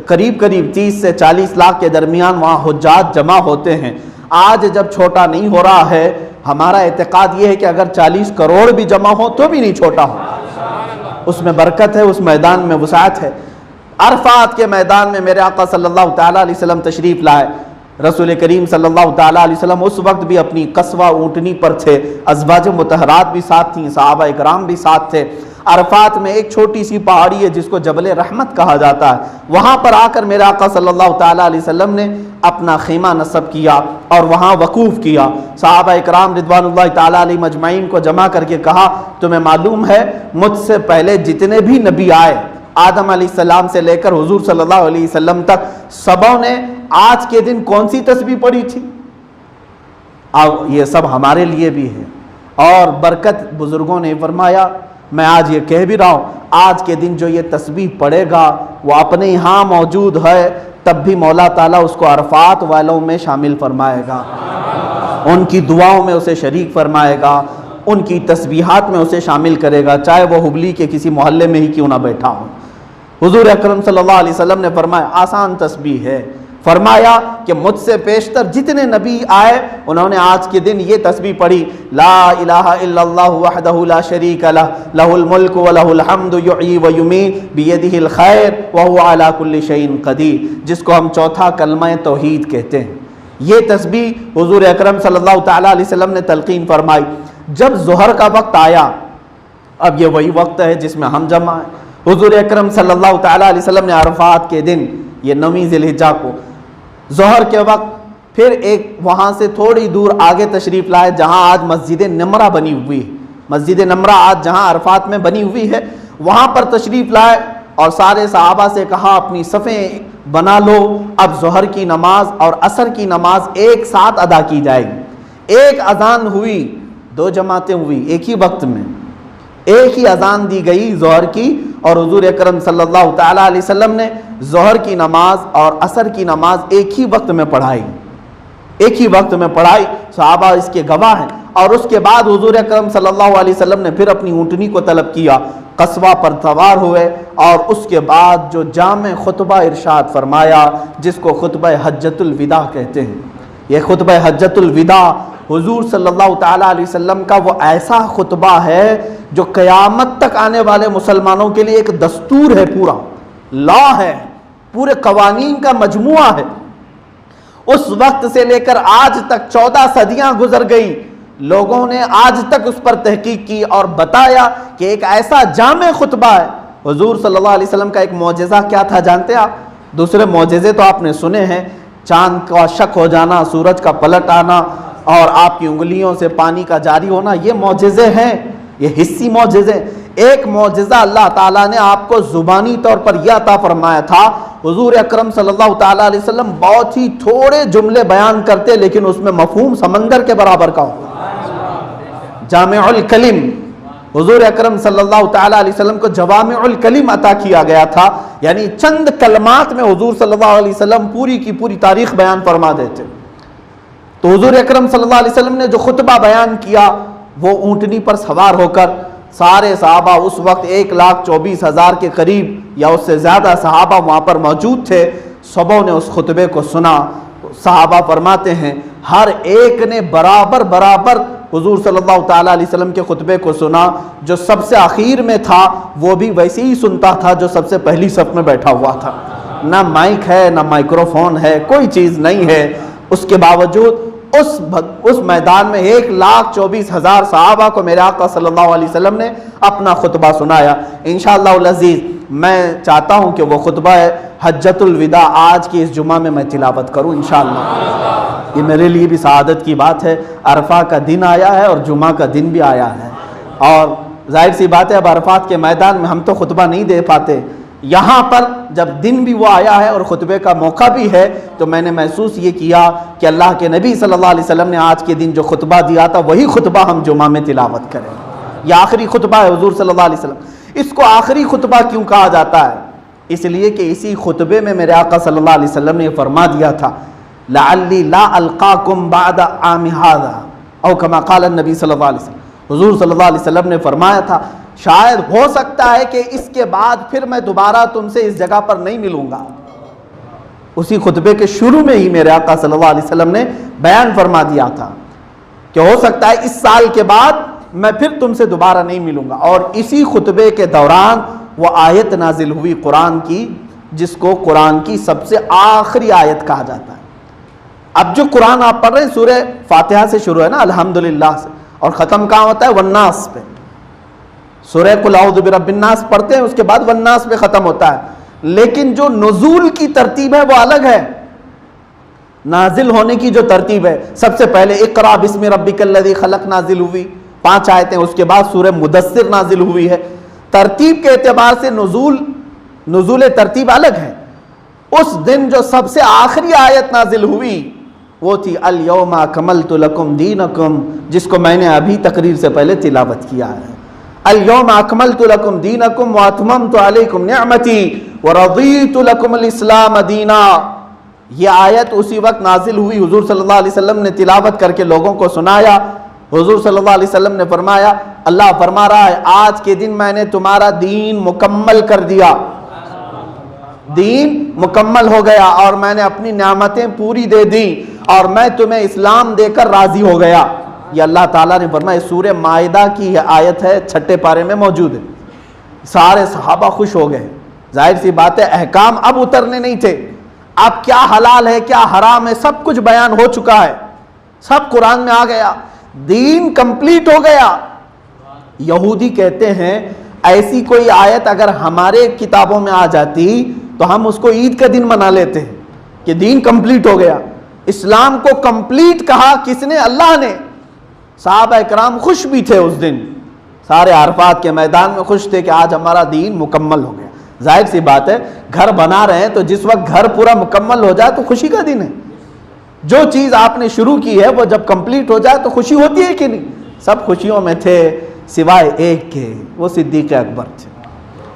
قریب 30 سے 40 لاکھ کے درمیان وہاں حجاج جمع ہوتے ہیں. آج جب چھوٹا نہیں ہو رہا ہے ہمارا اعتقاد یہ ہے کہ اگر 40 کروڑ بھی جمع ہو تو بھی نہیں چھوٹا ہو. اس میں برکت ہے، اس میدان میں وسعت ہے. عرفات کے میدان میں میرے آقا صلی اللہ تعالیٰ علیہ وسلم تشریف لائے. رسول کریم صلی اللہ تعالیٰ علیہ وسلم اس وقت بھی اپنی قصوہ اونٹنی پر تھے. ازواج مطہرات بھی ساتھ تھیں، صحابہ اکرام بھی ساتھ تھے. عرفات میں ایک چھوٹی سی پہاڑی ہے جس کو جبل رحمت کہا جاتا ہے. وہاں پر آ کر میرے آقا صلی اللہ تعالیٰ علیہ وسلم نے اپنا خیمہ نصب کیا اور وہاں وقوف کیا. صحابہ اکرام رضوان اللہ تعالیٰ علیہ مجمعین کو جمع کر کے کہا تمہیں معلوم ہے مجھ سے پہلے جتنے بھی نبی آئے آدم علیہ السلام سے لے کر حضور صلی اللہ علیہ وسلم تک سبوں نے آج کے دن کون سی تسبیح پڑھی تھی؟ اب یہ سب ہمارے لیے بھی ہے اور برکت بزرگوں نے فرمایا. میں آج یہ کہہ بھی رہا ہوں آج کے دن جو یہ تسبیح پڑھے گا وہ اپنے یہاں موجود ہے تب بھی مولا تعالیٰ اس کو عرفات والوں میں شامل فرمائے گا، ان کی دعاؤں میں اسے شریک فرمائے گا، ان کی تسبیحات میں اسے شامل کرے گا، چاہے وہ حبلی کے کسی محلے میں ہی کیوں نہ بیٹھا ہو. حضور اکرم صلی اللہ علیہ وسلم نے فرمایا آسان تسبیح ہے. فرمایا کہ مجھ سے پیشتر جتنے نبی آئے انہوں نے آج کے دن یہ تسبیح پڑھی لا الہ الا اللہ وحدہ لا شریک لہ لہ الملک ولہ الحمد یحیی ویمیت بیدہ الخیر وہو علی کل شیء قدیر، جس کو ہم چوتھا کلمہ توحید کہتے ہیں. یہ تسبیح حضور اکرم صلی اللہ تعالیٰ علیہ وسلم نے تلقین فرمائی. جب ظہر کا وقت آیا اب یہ وہی وقت ہے جس میں ہم جمع ہیں. حضور اکرم صلی اللہ تعالیٰ علیہ وسلم نے عرفات کے دن یہ 9ویں ذی الحجہ کو ظہر کے وقت پھر ایک وہاں سے تھوڑی دور آگے تشریف لائے جہاں آج مسجد نمرہ بنی ہوئی ہے. مسجد نمرہ آج جہاں عرفات میں بنی ہوئی ہے وہاں پر تشریف لائے اور سارے صحابہ سے کہا اپنی صفیں بنا لو، اب ظہر کی نماز اور عصر کی نماز ایک ساتھ ادا کی جائے گی. ایک اذان ہوئی، 2 جماعتیں ہوئی ایک ہی وقت میں، ایک ہی اذان دی گئی ظہر کی اور حضور اکرم صلی اللہ تعالیٰ علیہ وسلم نے ظہر کی نماز اور عصر کی نماز ایک ہی وقت میں پڑھائی، ایک ہی وقت میں پڑھائی. صحابہ اس کے گواہ ہیں. اور اس کے بعد حضور اکرم صلی اللہ علیہ وسلم نے پھر اپنی اونٹنی کو طلب کیا، قصوہ پر سوار ہوئے اور اس کے بعد جو جامع خطبہ ارشاد فرمایا جس کو خطبہ حجۃ الوداع کہتے ہیں. یہ خطبہ حجۃ الوداع حضور صلی اللہ تعالیٰ علیہ وسلم کا وہ ایسا خطبہ ہے جو قیامت تک آنے والے مسلمانوں کے لیے ایک دستور ہے، پورا لا ہے، پورے قوانین کا مجموعہ ہے۔ اس وقت سے لے کر آج تک 14 صدیاں گزر گئی، لوگوں نے آج تک اس پر تحقیق کی اور بتایا کہ ایک ایسا جامع خطبہ ہے۔ حضور صلی اللہ علیہ وسلم کا ایک معجزہ کیا تھا جانتے آپ؟ دوسرے معجزے تو آپ نے سنے ہیں، چاند کا شق ہو جانا، سورج کا پلٹ آنا اور آپ کی انگلیوں سے پانی کا جاری ہونا، یہ معجزے ہیں، یہ حصی معجزے۔ ایک معجزہ اللہ تعالیٰ نے آپ کو زبانی طور پر یہ عطا فرمایا تھا، حضور اکرم صلی اللہ تعالیٰ علیہ وسلم بہت ہی تھوڑے جملے بیان کرتے لیکن اس میں مفہوم سمندر کے برابر کا ہو۔ جامع الکلم، حضور اکرم صلی اللہ تعالیٰ علیہ وسلم کو جوامع الکلم عطا کیا گیا تھا، یعنی چند کلمات میں حضور صلی اللہ علیہ وسلم پوری کی پوری تاریخ بیان فرما دیتے۔ تو حضور اکرم صلی اللہ علیہ وسلم نے جو خطبہ بیان کیا، وہ اونٹنی پر سوار ہو کر سارے صحابہ، اس وقت 1,24,000 کے قریب یا اس سے زیادہ صحابہ وہاں پر موجود تھے، سبوں نے اس خطبے کو سنا۔ صحابہ فرماتے ہیں ہر ایک نے برابر برابر حضور صلی اللہ تعالیٰ علیہ وسلم کے خطبے کو سنا۔ جو سب سے آخر میں تھا وہ بھی ویسے ہی سنتا تھا جو سب سے پہلی صف میں بیٹھا ہوا تھا۔ نہ مائک ہے، نہ مائکروفون ہے، کوئی چیز نہیں ہے، اس کے باوجود اس میدان میں 1,24,000 صحابہ کو میرے آقا صلی اللہ علیہ وسلم نے اپنا خطبہ سنایا۔ انشاءاللہ العزیز میں چاہتا ہوں کہ وہ خطبہ حجۃ الوداع آج کی اس جمعہ میں میں تلاوت کروں انشاءاللہ۔ یہ میرے لیے بھی سعادت کی بات ہے، عرفہ کا دن آیا ہے اور جمعہ کا دن بھی آیا ہے، اور ظاہر سی بات ہے اب عرفات کے میدان میں ہم تو خطبہ نہیں دے پاتے، یہاں پر جب دن بھی وہ آیا ہے اور خطبے کا موقع بھی ہے تو میں نے محسوس یہ کیا کہ اللہ کے نبی صلی اللہ علیہ وسلم نے آج کے دن جو خطبہ دیا تھا وہی خطبہ ہم جمعہ میں تلاوت کریں۔ یہ آخری خطبہ ہے حضور صلی اللہ علیہ وسلم۔ اس کو آخری خطبہ کیوں کہا جاتا ہے؟ اس لیے کہ اسی خطبے میں میرے آقا صلی اللہ علیہ وسلم نے یہ فرما دیا تھا لعلی لا القاکم بعد عام ھذا او کما قال النبی صلی اللہ علیہ وسلم۔ حضور صلی اللہ علیہ وسلم نے فرمایا تھا شاید ہو سکتا ہے کہ اس کے بعد پھر میں دوبارہ تم سے اس جگہ پر نہیں ملوں گا۔ اسی خطبے کے شروع میں ہی میرے آقا صلی اللہ علیہ وسلم نے بیان فرما دیا تھا کہ ہو سکتا ہے اس سال کے بعد میں پھر تم سے دوبارہ نہیں ملوں گا، اور اسی خطبے کے دوران وہ آیت نازل ہوئی قرآن کی جس کو قرآن کی سب سے آخری آیت کہا جاتا ہے۔ اب جو قرآن آپ پڑھ رہے ہیں سورہ فاتحہ سے شروع ہے نا، الحمدللہ سے، اور ختم کہاں ہوتا ہے؟ والناس پہ۔ سورہ قل اعوذ برب الناس پڑھتے ہیں، اس کے بعد والناس پہ ختم ہوتا ہے، لیکن جو نزول کی ترتیب ہے وہ الگ ہے۔ نازل ہونے کی جو ترتیب ہے، سب سے پہلے اقرا بسم ربک الذی خلق نازل ہوئی 5 آیتیں، اس کے بعد سورہ مدثر نازل ہوئی ہے۔ ترتیب کے اعتبار سے نزول ترتیب الگ ہے۔ اس دن جو سب سے آخری آیت نازل ہوئی وہ تھی الیوم اکملت لکم دینکم، جس کو میں نے ابھی تقریر سے پہلے تلاوت کیا ہے۔ الیوم اکملت لکم دینکم واتممت علیکم نعمتی ورضیت لکم الاسلام دینا۔ یہ آیت اسی وقت نازل ہوئی، حضور صلی اللہ علیہ وسلم نے تلاوت کر کے لوگوں کو سنایا۔ حضور صلی اللہ علیہ وسلم نے فرمایا، اللہ فرما رہا ہے آج کے دن میں نے تمہارا دین مکمل کر دیا، دین مکمل ہو گیا اور میں نے اپنی نعمتیں پوری دے دی اور میں تمہیں اسلام دے کر راضی ہو گیا۔ یہ اللہ تعالیٰ نے فرمایا، سورہ مائدہ کی یہ آیت ہے، 6 پارے میں موجود ہے۔ سارے صحابہ خوش ہو گئے، ظاہر سی بات ہے احکام اب اترنے نہیں تھے، اب کیا حلال ہے کیا حرام ہے سب کچھ بیان ہو چکا ہے، سب قرآن میں آ گیا، دین کمپلیٹ ہو گیا۔ یہودی کہتے ہیں ایسی کوئی آیت اگر ہمارے کتابوں میں آ جاتی تو ہم اس کو عید کا دن منا لیتے ہیں کہ دین کمپلیٹ ہو گیا۔ اسلام کو کمپلیٹ کہا کس نے؟ اللہ نے۔ صحابہ اکرام خوش بھی تھے اس دن، سارے عرفات کے میدان میں خوش تھے کہ آج ہمارا دین مکمل ہو گیا۔ ظاہر سی بات ہے گھر بنا رہے ہیں تو جس وقت گھر پورا مکمل ہو جائے تو خوشی کا دن ہے۔ جو چیز آپ نے شروع کی ہے وہ جب کمپلیٹ ہو جائے تو خوشی ہوتی ہے کہ نہیں؟ سب خوشیوں میں تھے سوائے ایک کے، وہ صدیق اکبر تھے۔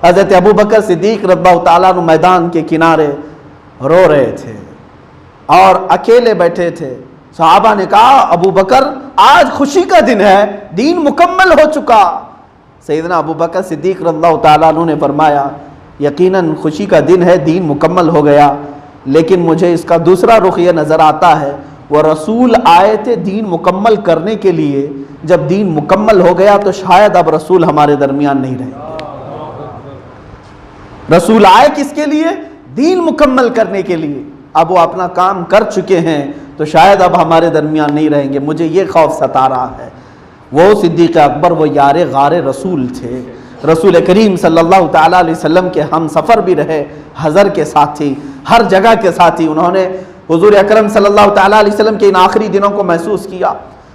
حضرت ابوبکر صدیق رضی اللہ تعالیٰ عنہ میدان کے کنارے رو رہے تھے اور اکیلے بیٹھے تھے۔ صحابہ نے کہا ابوبکر آج خوشی کا دن ہے، دین مکمل ہو چکا۔ سیدنا ابوبکر صدیق رضی اللہ تعالیٰ عنہ نے فرمایا یقیناً خوشی کا دن ہے، دین مکمل ہو گیا، لیکن مجھے اس کا دوسرا رخ یہ نظر آتا ہے وہ رسول آئے تھے دین مکمل کرنے کے لیے، جب دین مکمل ہو گیا تو شاید اب رسول ہمارے درمیان نہیں رہے۔ رسول آئے کس کے لیے؟ دین مکمل کرنے کے لیے۔ اب وہ اپنا کام کر چکے ہیں تو شاید اب ہمارے درمیان نہیں رہیں گے۔ مجھے یہ خوف ستا رہا ہے۔ وہ صدیق اکبر، وہ یار غار رسول تھے، رسول کریم صلی اللہ تعالیٰ علیہ وسلم کے ہم سفر بھی رہے، حضر کے ساتھی، ہر جگہ کے ساتھی۔ انہوں نے حضور اکرم صلی اللہ تعالیٰ علیہ وسلم کے ان آخری دنوں کو محسوس کیا۔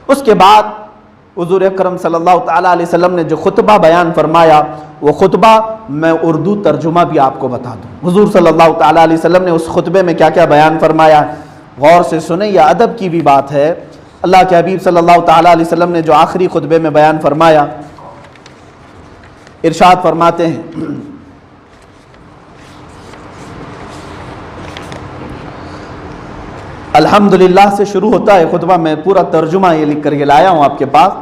اس کے بعد حضور اکرم صلی اللہ تعالیٰ علیہ وسلم نے جو خطبہ بیان فرمایا، وہ خطبہ میں اردو ترجمہ بھی آپ کو بتا دوں۔ حضور صلی اللہ تعالیٰ علیہ وسلم نے اس خطبے میں کیا کیا بیان فرمایا، غور سے سنیں، یہ ادب کی بھی بات ہے۔ اللہ کے حبیب صلی اللہ تعالیٰ علیہ وسلم نے جو آخری خطبے میں بیان فرمایا، ارشاد فرماتے ہیں، الحمدللہ سے شروع ہوتا ہے خطبہ، میں پورا ترجمہ یہ لکھ کر کے لایا ہوں آپ کے پاس۔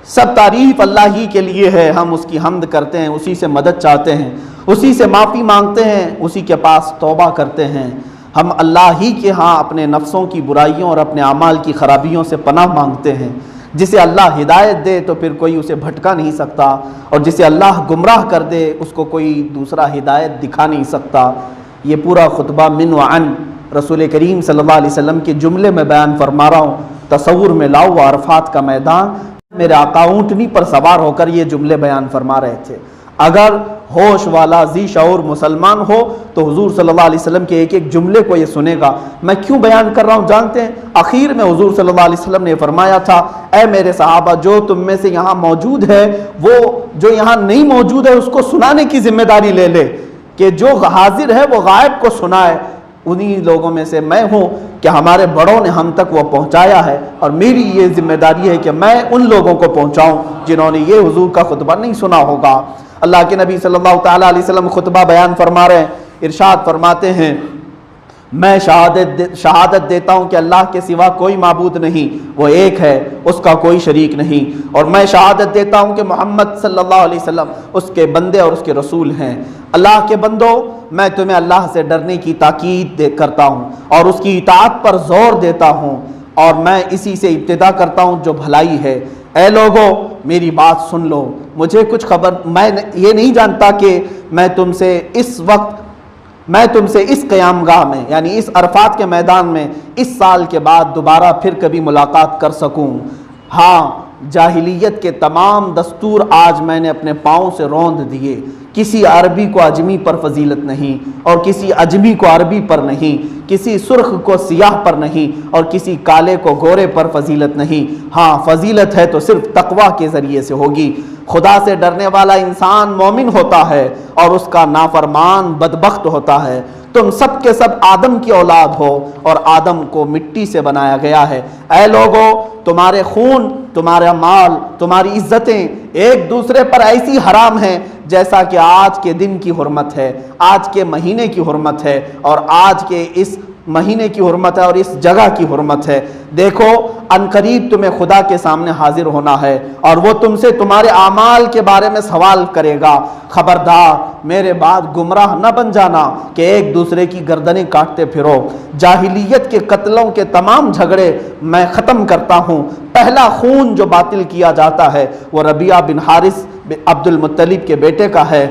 سب تعریف اللہ ہی کے لیے ہے، ہم اس کی حمد کرتے ہیں، اسی سے مدد چاہتے ہیں، اسی سے معافی مانگتے ہیں، اسی کے پاس توبہ کرتے ہیں۔ ہم اللہ ہی کے ہاں اپنے نفسوں کی برائیوں اور اپنے اعمال کی خرابیوں سے پناہ مانگتے ہیں۔ جسے اللہ ہدایت دے تو پھر کوئی اسے بھٹکا نہیں سکتا، اور جسے اللہ گمراہ کر دے اس کو کوئی دوسرا ہدایت دکھا نہیں سکتا۔ یہ پورا خطبہ من وعن رسول کریم صلی اللہ علیہ وسلم کے جملے میں بیان فرما رہا ہوں۔ تصور میں لاؤ وہ عرفات کا میدان، میرے آقا اونٹنی پر سوار ہو کر یہ جملے بیان فرما رہے تھے۔ اگر ہوش والا ذی شعور مسلمان ہو تو حضور صلی اللہ علیہ وسلم کے ایک ایک جملے کو یہ سنے گا۔ میں کیوں بیان کر رہا ہوں جانتے ہیں؟ آخر میں حضور صلی اللہ علیہ وسلم نے فرمایا تھا، اے میرے صحابہ، جو تم میں سے یہاں موجود ہے وہ جو یہاں نہیں موجود ہے اس کو سنانے کی ذمہ داری لے لے، کہ جو حاضر ہے وہ غائب کو سنائے۔ انہی لوگوں میں سے میں ہوں کہ ہمارے بڑوں نے ہم تک وہ پہنچایا ہے، اور میری یہ ذمہ داری ہے کہ میں ان لوگوں کو پہنچاؤں جنہوں نے یہ حضور کا خطبہ نہیں سنا ہوگا۔ اللہ کے نبی صلی اللہ تعالیٰ علیہ وسلم خطبہ بیان فرما رہے ہیں، ارشاد فرماتے ہیں، میں شہادت دیتا ہوں کہ اللہ کے سوا کوئی معبود نہیں، وہ ایک ہے، اس کا کوئی شریک نہیں، اور میں شہادت دیتا ہوں کہ محمد صلی اللہ علیہ وسلم اس کے بندے اور اس کے رسول ہیں۔ اللہ کے بندو، میں تمہیں اللہ سے ڈرنے کی تاکید کرتا ہوں اور اس کی اطاعت پر زور دیتا ہوں، اور میں اسی سے ابتدا کرتا ہوں جو بھلائی ہے۔ اے لوگو، میری بات سن لو، مجھے کچھ خبر، میں یہ نہیں جانتا کہ میں تم سے اس قیام گاہ میں، یعنی اس عرفات کے میدان میں اس سال کے بعد دوبارہ پھر کبھی ملاقات کر سکوں۔ ہاں، جاہلیت کے تمام دستور آج میں نے اپنے پاؤں سے روند دیے۔ کسی عربی کو عجمی پر فضیلت نہیں، اور کسی عجمی کو عربی پر نہیں، کسی سرخ کو سیاہ پر نہیں، اور کسی کالے کو گورے پر فضیلت نہیں۔ ہاں، فضیلت ہے تو صرف تقویٰ کے ذریعے سے ہوگی۔ خدا سے ڈرنے والا انسان مومن ہوتا ہے اور اس کا نافرمان بدبخت ہوتا ہے۔ تم سب کے سب آدم کی اولاد ہو اور آدم کو مٹی سے بنایا گیا ہے۔ اے لوگو، تمہارے خون، تمہارا مال، تمہاری عزتیں ایک دوسرے پر ایسی حرام ہیں جیسا کہ آج کے دن کی حرمت ہے، آج کے مہینے کی حرمت ہے، اور آج کے اس مہینے کی حرمت ہے، اور اس جگہ کی حرمت ہے۔ دیکھو، عنقریب تمہیں خدا کے سامنے حاضر ہونا ہے، اور وہ تم سے تمہارے اعمال کے بارے میں سوال کرے گا۔ خبردار، میرے بعد گمراہ نہ بن جانا کہ ایک دوسرے کی گردنیں کاٹتے پھرو۔ جاہلیت کے قتلوں کے تمام جھگڑے میں ختم کرتا ہوں۔ پہلا خون جو باطل کیا جاتا ہے وہ ربیعہ بن حارث عبد المطلب کے بیٹے کا ہے،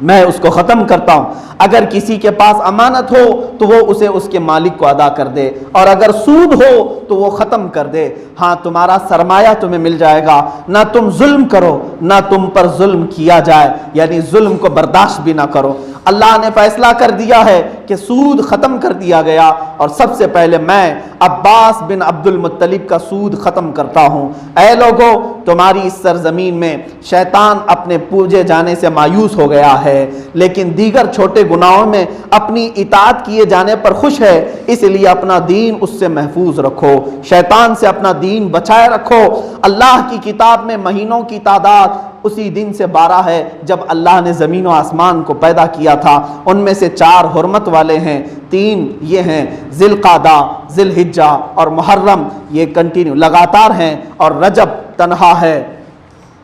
میں اس کو ختم کرتا ہوں۔ اگر کسی کے پاس امانت ہو تو وہ اسے اس کے مالک کو ادا کر دے، اور اگر سود ہو تو وہ ختم کر دے۔ ہاں، تمہارا سرمایہ تمہیں مل جائے گا، نہ تم ظلم کرو، نہ تم پر ظلم کیا جائے، یعنی ظلم کو برداشت بھی نہ کرو۔ اللہ نے فیصلہ کر دیا ہے کہ سود ختم کر دیا گیا، اور سب سے پہلے میں عباس بن عبد المطلب کا سود ختم کرتا ہوں۔ اے لوگو، تمہاری اس سرزمین میں شیطان اپنے پوجے جانے سے مایوس ہو گیا ہے، لیکن دیگر چھوٹے گناہوں میں اپنی اطاعت کیے جانے پر خوش ہے، اس لیے اپنا دین اس سے محفوظ رکھو، شیطان سے اپنا دین بچائے رکھو۔ اللہ کی کتاب میں مہینوں کی تعداد اسی دن سے 12 ہے جب اللہ نے زمین و آسمان کو پیدا کیا تھا۔ ان میں سے 4 حرمت والے ہیں، 3 یہ ہیں ذی القعدہ، ذی الحجہ اور محرم، یہ کنٹینیو لگاتار ہیں، اور رجب تنہا ہے۔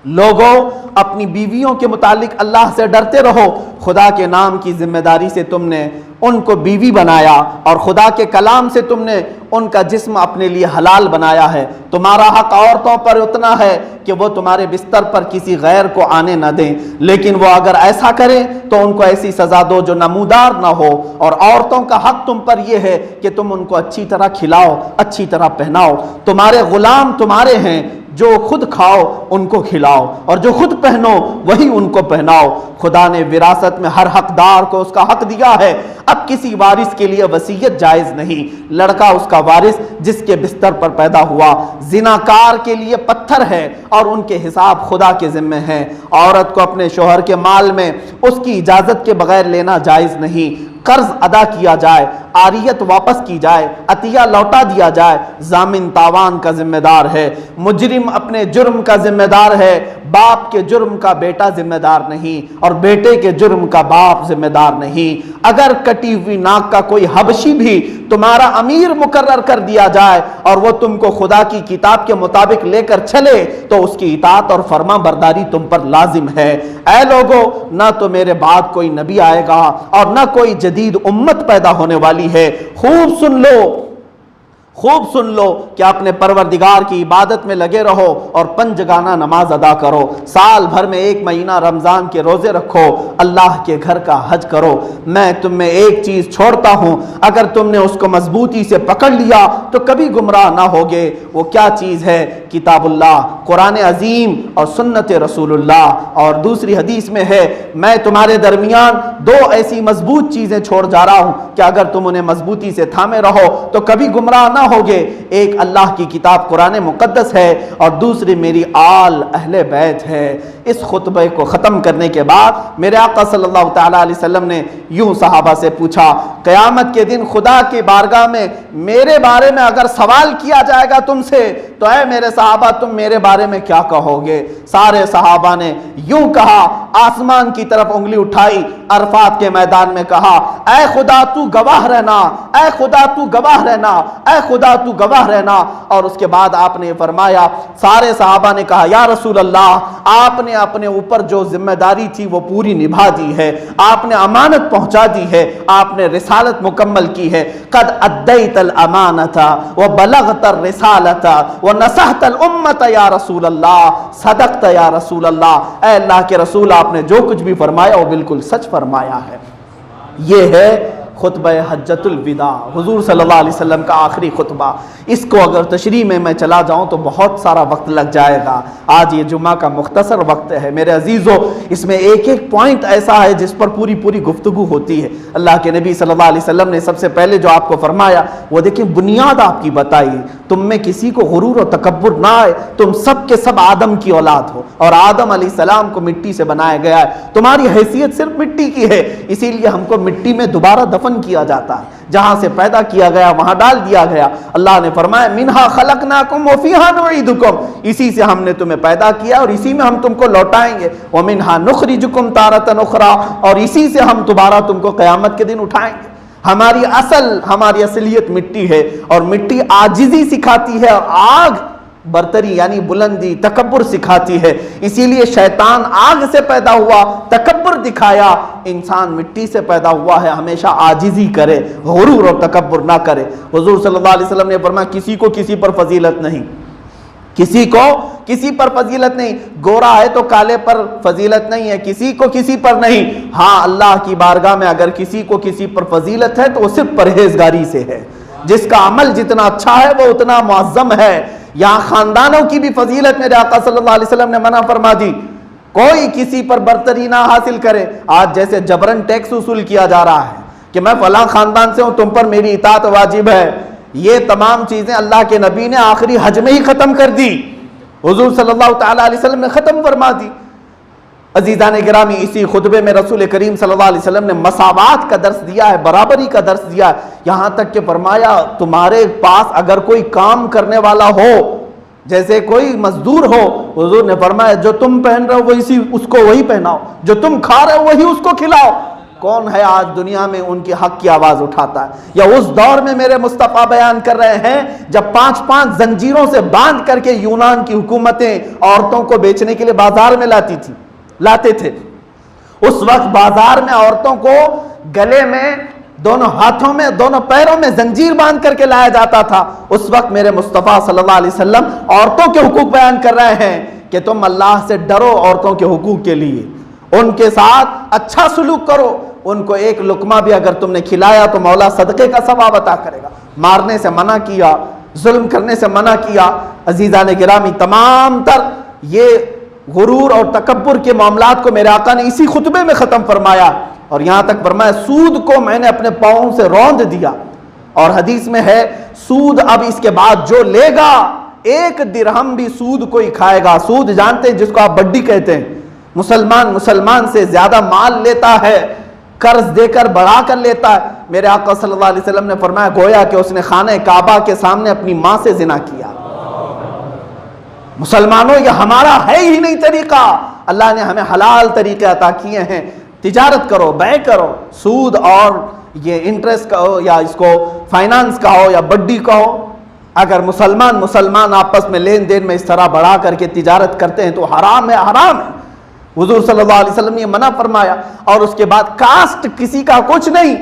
لوگوں اپنی بیویوں کے متعلق اللہ سے ڈرتے رہو، خدا کے نام کی ذمہ داری سے تم نے ان کو بیوی بنایا اور خدا کے کلام سے تم نے ان کا جسم اپنے لیے حلال بنایا ہے۔ تمہارا حق عورتوں پر اتنا ہے کہ وہ تمہارے بستر پر کسی غیر کو آنے نہ دیں، لیکن وہ اگر ایسا کریں تو ان کو ایسی سزا دو جو نمودار نہ ہو، اور عورتوں کا حق تم پر یہ ہے کہ تم ان کو اچھی طرح کھلاؤ، اچھی طرح پہناؤ۔ تمہارے غلام تمہارے ہیں، جو خود کھاؤ ان کو کھلاؤ، اور جو خود پہنو وہی ان کو پہناؤ۔ خدا نے وراثت میں ہر حقدار کو اس کا حق دیا ہے۔ اب کسی وارث کے لیے وصیت جائز نہیں، لڑکا اس کا وارث جس کے بستر پر پیدا ہوا۔ زناکار کے لیے پتھر ہے اور ان کے حساب خدا کے ذمے ہیں۔ عورت کو اپنے شوہر کے مال میں اس کی اجازت کے بغیر لینا جائز نہیں۔ قرض ادا کیا جائے، عاریت واپس کی جائے، عطیہ لوٹا دیا جائے، ضامن تاوان کا ذمہ دار ہے۔ مجرم اپنے جرم کا ذمہ دار ہے، باپ کے جرم کا بیٹا ذمہ دار نہیں، اور بیٹے کے جرم کا باپ ذمہ دار نہیں۔ اگر کٹی ہوئی ناک کا کوئی حبشی بھی تمہارا امیر مقرر کر دیا جائے اور وہ تم کو خدا کی کتاب کے مطابق لے کر چلے تو اس کی اطاعت اور فرما برداری تم پر لازم ہے۔ اے لوگو، نہ تو میرے بعد کوئی نبی آئے گا اور نہ کوئی جدید امت پیدا ہونے والی ہے۔ خوب سن لو کہ اپنے پروردگار کی عبادت میں لگے رہو اور پنجگانہ نماز ادا کرو، سال بھر میں ایک مہینہ رمضان کے روزے رکھو، اللہ کے گھر کا حج کرو۔ میں تم میں ایک چیز چھوڑتا ہوں، اگر تم نے اس کو مضبوطی سے پکڑ لیا تو کبھی گمراہ نہ ہوگے۔ وہ کیا چیز ہے؟ کتاب اللہ، قرآن عظیم اور سنت رسول اللہ۔ اور دوسری حدیث میں ہے، میں تمہارے درمیان دو ایسی مضبوط چیزیں چھوڑ جا رہا ہوں کہ اگر تم انہیں مضبوطی سے تھامے رہو تو کبھی گمراہ نہ ہوگے۔ ایک اللہ کی کتاب قرآن مقدس ہے اور دوسری میری آل اہل بیت ہے۔ اس خطبے کو ختم کرنے کے بعد میرے آقا صلی اللہ تعالیٰ علیہ وسلم نے یوں صحابہ سے پوچھا، قیامت کے دن خدا کی بارگاہ میں میرے بارے میں اگر سوال کیا جائے گا تم سے تو اے میرے صحابہ تم میرے بارے میں کیا کہو گے؟ سارے صحابہ نے یوں کہا، آسمان کی طرف انگلی اٹھائی، عرفات کے میدان میں کہا، اے خدا تو گواہ رہنا، اے خدا تو گواہ رہنا، اے خدا تو گواہ رہنا۔ اور اس کے بعد آپ نے فرمایا، سارے صحابہ نے کہا، یا رسول اللہ، آپ نے اپنے اوپر جو ذمہ داری تھی وہ پوری نبھا دی ہے، آپ نے امانت پہنچا دی ہے، آپ نے رسالت مکمل کی ہے۔ قد ادیت الامانۃ وبلغت الرسالۃ ونصحت الامۃ یا رسول اللہ، صدقت یا رسول اللہ۔ اے اللہ کے رسول، آپ نے جو کچھ بھی فرمایا وہ بالکل سچ فرمایا ہے۔ یہ ہے خطبہ حجۃ الوداع، حضور صلی اللہ علیہ وسلم کا آخری خطبہ۔ اس کو اگر تشریح میں چلا جاؤں تو بہت سارا وقت لگ جائے گا۔ آج یہ جمعہ کا مختصر وقت ہے میرے عزیزو، اس میں ایک ایک پوائنٹ ایسا ہے جس پر پوری گفتگو ہوتی ہے۔ اللہ کے نبی صلی اللہ علیہ وسلم نے سب سے پہلے جو آپ کو فرمایا وہ دیکھیں، بنیاد آپ کی بتائی، تم میں کسی کو غرور و تکبر نہ آئے، تم سب کے سب آدم کی اولاد ہو اور آدم علیہ السلام کو مٹی سے بنایا گیا ہے، تمہاری حیثیت صرف مٹی کی ہے، اسی لیے ہم کو مٹی میں دوبارہ دفن کیا جاتا ہے، جہاں سے پیدا کیا گیا وہاں ڈال دیا گیا۔ اللہ نے فرمایا، منہا خلقناکم وفیہا نعیدکم، اسی سے ہم نے تمہیں پیدا کیا اور اسی میں ہم تم کو لوٹائیں گے، ومنہا نخرجکم تارۃ اخری، اور اسی سے ہم دوبارہ تم کو قیامت کے دن اٹھائیں گے۔ ہماری اصلیت مٹی ہے، اور مٹی عاجزی سکھاتی ہے، اور آگ برتری یعنی بلندی تکبر سکھاتی ہے۔ اسی لیے شیطان آگ سے پیدا ہوا، تکبر دکھایا، انسان مٹی سے پیدا ہوا ہے، ہمیشہ عاجزی کرے، غرور اور تکبر نہ کرے۔ حضور صلی اللہ علیہ وسلم نے فرمایا، کسی کو کسی پر فضیلت نہیں، کسی کو کسی پر فضیلت نہیں، گورا ہے تو کالے پر فضیلت نہیں ہے، کسی کو کسی پر نہیں۔ ہاں، اللہ کی بارگاہ میں اگر کسی کو کسی پر فضیلت ہے تو وہ صرف پرہیزگاری سے ہے، جس کا عمل جتنا اچھا ہے وہ اتنا معظم ہے۔ یہاں خاندانوں کی بھی فضیلت میرے آقا صلی اللہ علیہ وسلم نے منع فرما دی، کوئی کسی پر برتری نہ حاصل کرے۔ آج جیسے جبرن ٹیکس وصول کیا جا رہا ہے کہ میں فلاں خاندان سے ہوں، تم پر میری اطاعت واجب ہے، یہ تمام چیزیں اللہ کے نبی نے آخری حج میں ہی ختم کر دی، حضور صلی اللہ تعالیٰ علیہ وسلم نے ختم فرما دی۔ عزیزان گرامی، اسی خطبے میں رسول کریم صلی اللہ علیہ وسلم نے مساوات کا درس دیا ہے، برابری کا درس دیا ہے، یہاں تک کہ فرمایا تمہارے پاس اگر کوئی کام کرنے والا ہو، جیسے کوئی مزدور ہو، حضور نے فرمایا جو تم پہن رہے ہو اس کو وہی پہناؤ، جو تم کھا رہے ہو وہی اس کو کھلاؤ۔ کون ہے آج دنیا میں ان کی حق کی آواز اٹھاتا ہے؟ یا اس دور میں میرے مصطفیٰ بیان کر رہے ہیں جب 5 زنجیروں سے باندھ کر کے یونان کی حکومتیں عورتوں کو بیچنے کے لیے بازار میں لاتے تھے. اس وقت بازار میں عورتوں کو گلے میں، دونوں ہاتھوں میں، دونوں پیروں میں زنجیر باندھ کر کے لایا جاتا تھا. اس وقت میرے مصطفیٰ صلی اللہ علیہ وسلم عورتوں کے حقوق بیان کر رہے ہیں کہ تم اللہ سے ڈرو عورتوں کے حقوق کے لیے، ان کے ساتھ اچھا سلوک کرو، ان کو ایک لقمہ بھی اگر تم نے کھلایا تو مولا صدقے کا ثواب عطا کرے گا. مارنے سے منع کیا، ظلم کرنے سے منع کیا. عزیزان گرامی، تمام تر یہ غرور اور تکبر کے معاملات کو میرے آقا نے اسی خطبے میں ختم فرمایا، اور یہاں تک فرمایا سود کو میں نے اپنے پاؤں سے روند دیا. اور حدیث میں ہے سود اب اس کے بعد جو لے گا 1 درہم بھی سود کو ہی کھائے گا. سود جانتے ہیں جس کو آپ بڈی کہتے ہیں. مسلمان سے زیادہ مال لیتا ہے، قرض دے کر بڑھا کر لیتا ہے. میرے آقا صلی اللہ علیہ وسلم نے فرمایا گویا کہ اس نے خانہ کعبہ کے سامنے اپنی ماں سے زنا کیا. مسلمانوں یہ ہمارا ہے ہی نہیں طریقہ. اللہ نے ہمیں حلال طریقے عطا کیے ہیں. تجارت کرو، بیع کرو. سود اور یہ انٹرسٹ کا ہو یا اس کو فائنانس کا ہو یا بڈی کا ہو، اگر مسلمان آپس میں لین دین میں اس طرح بڑھا کر کے تجارت کرتے ہیں تو حرام ہے، حرام ہے. حضور صلی اللہ علیہ وسلم نے یہ منع فرمایا. اور اس کے بعد کاسٹ کسی کا کچھ نہیں.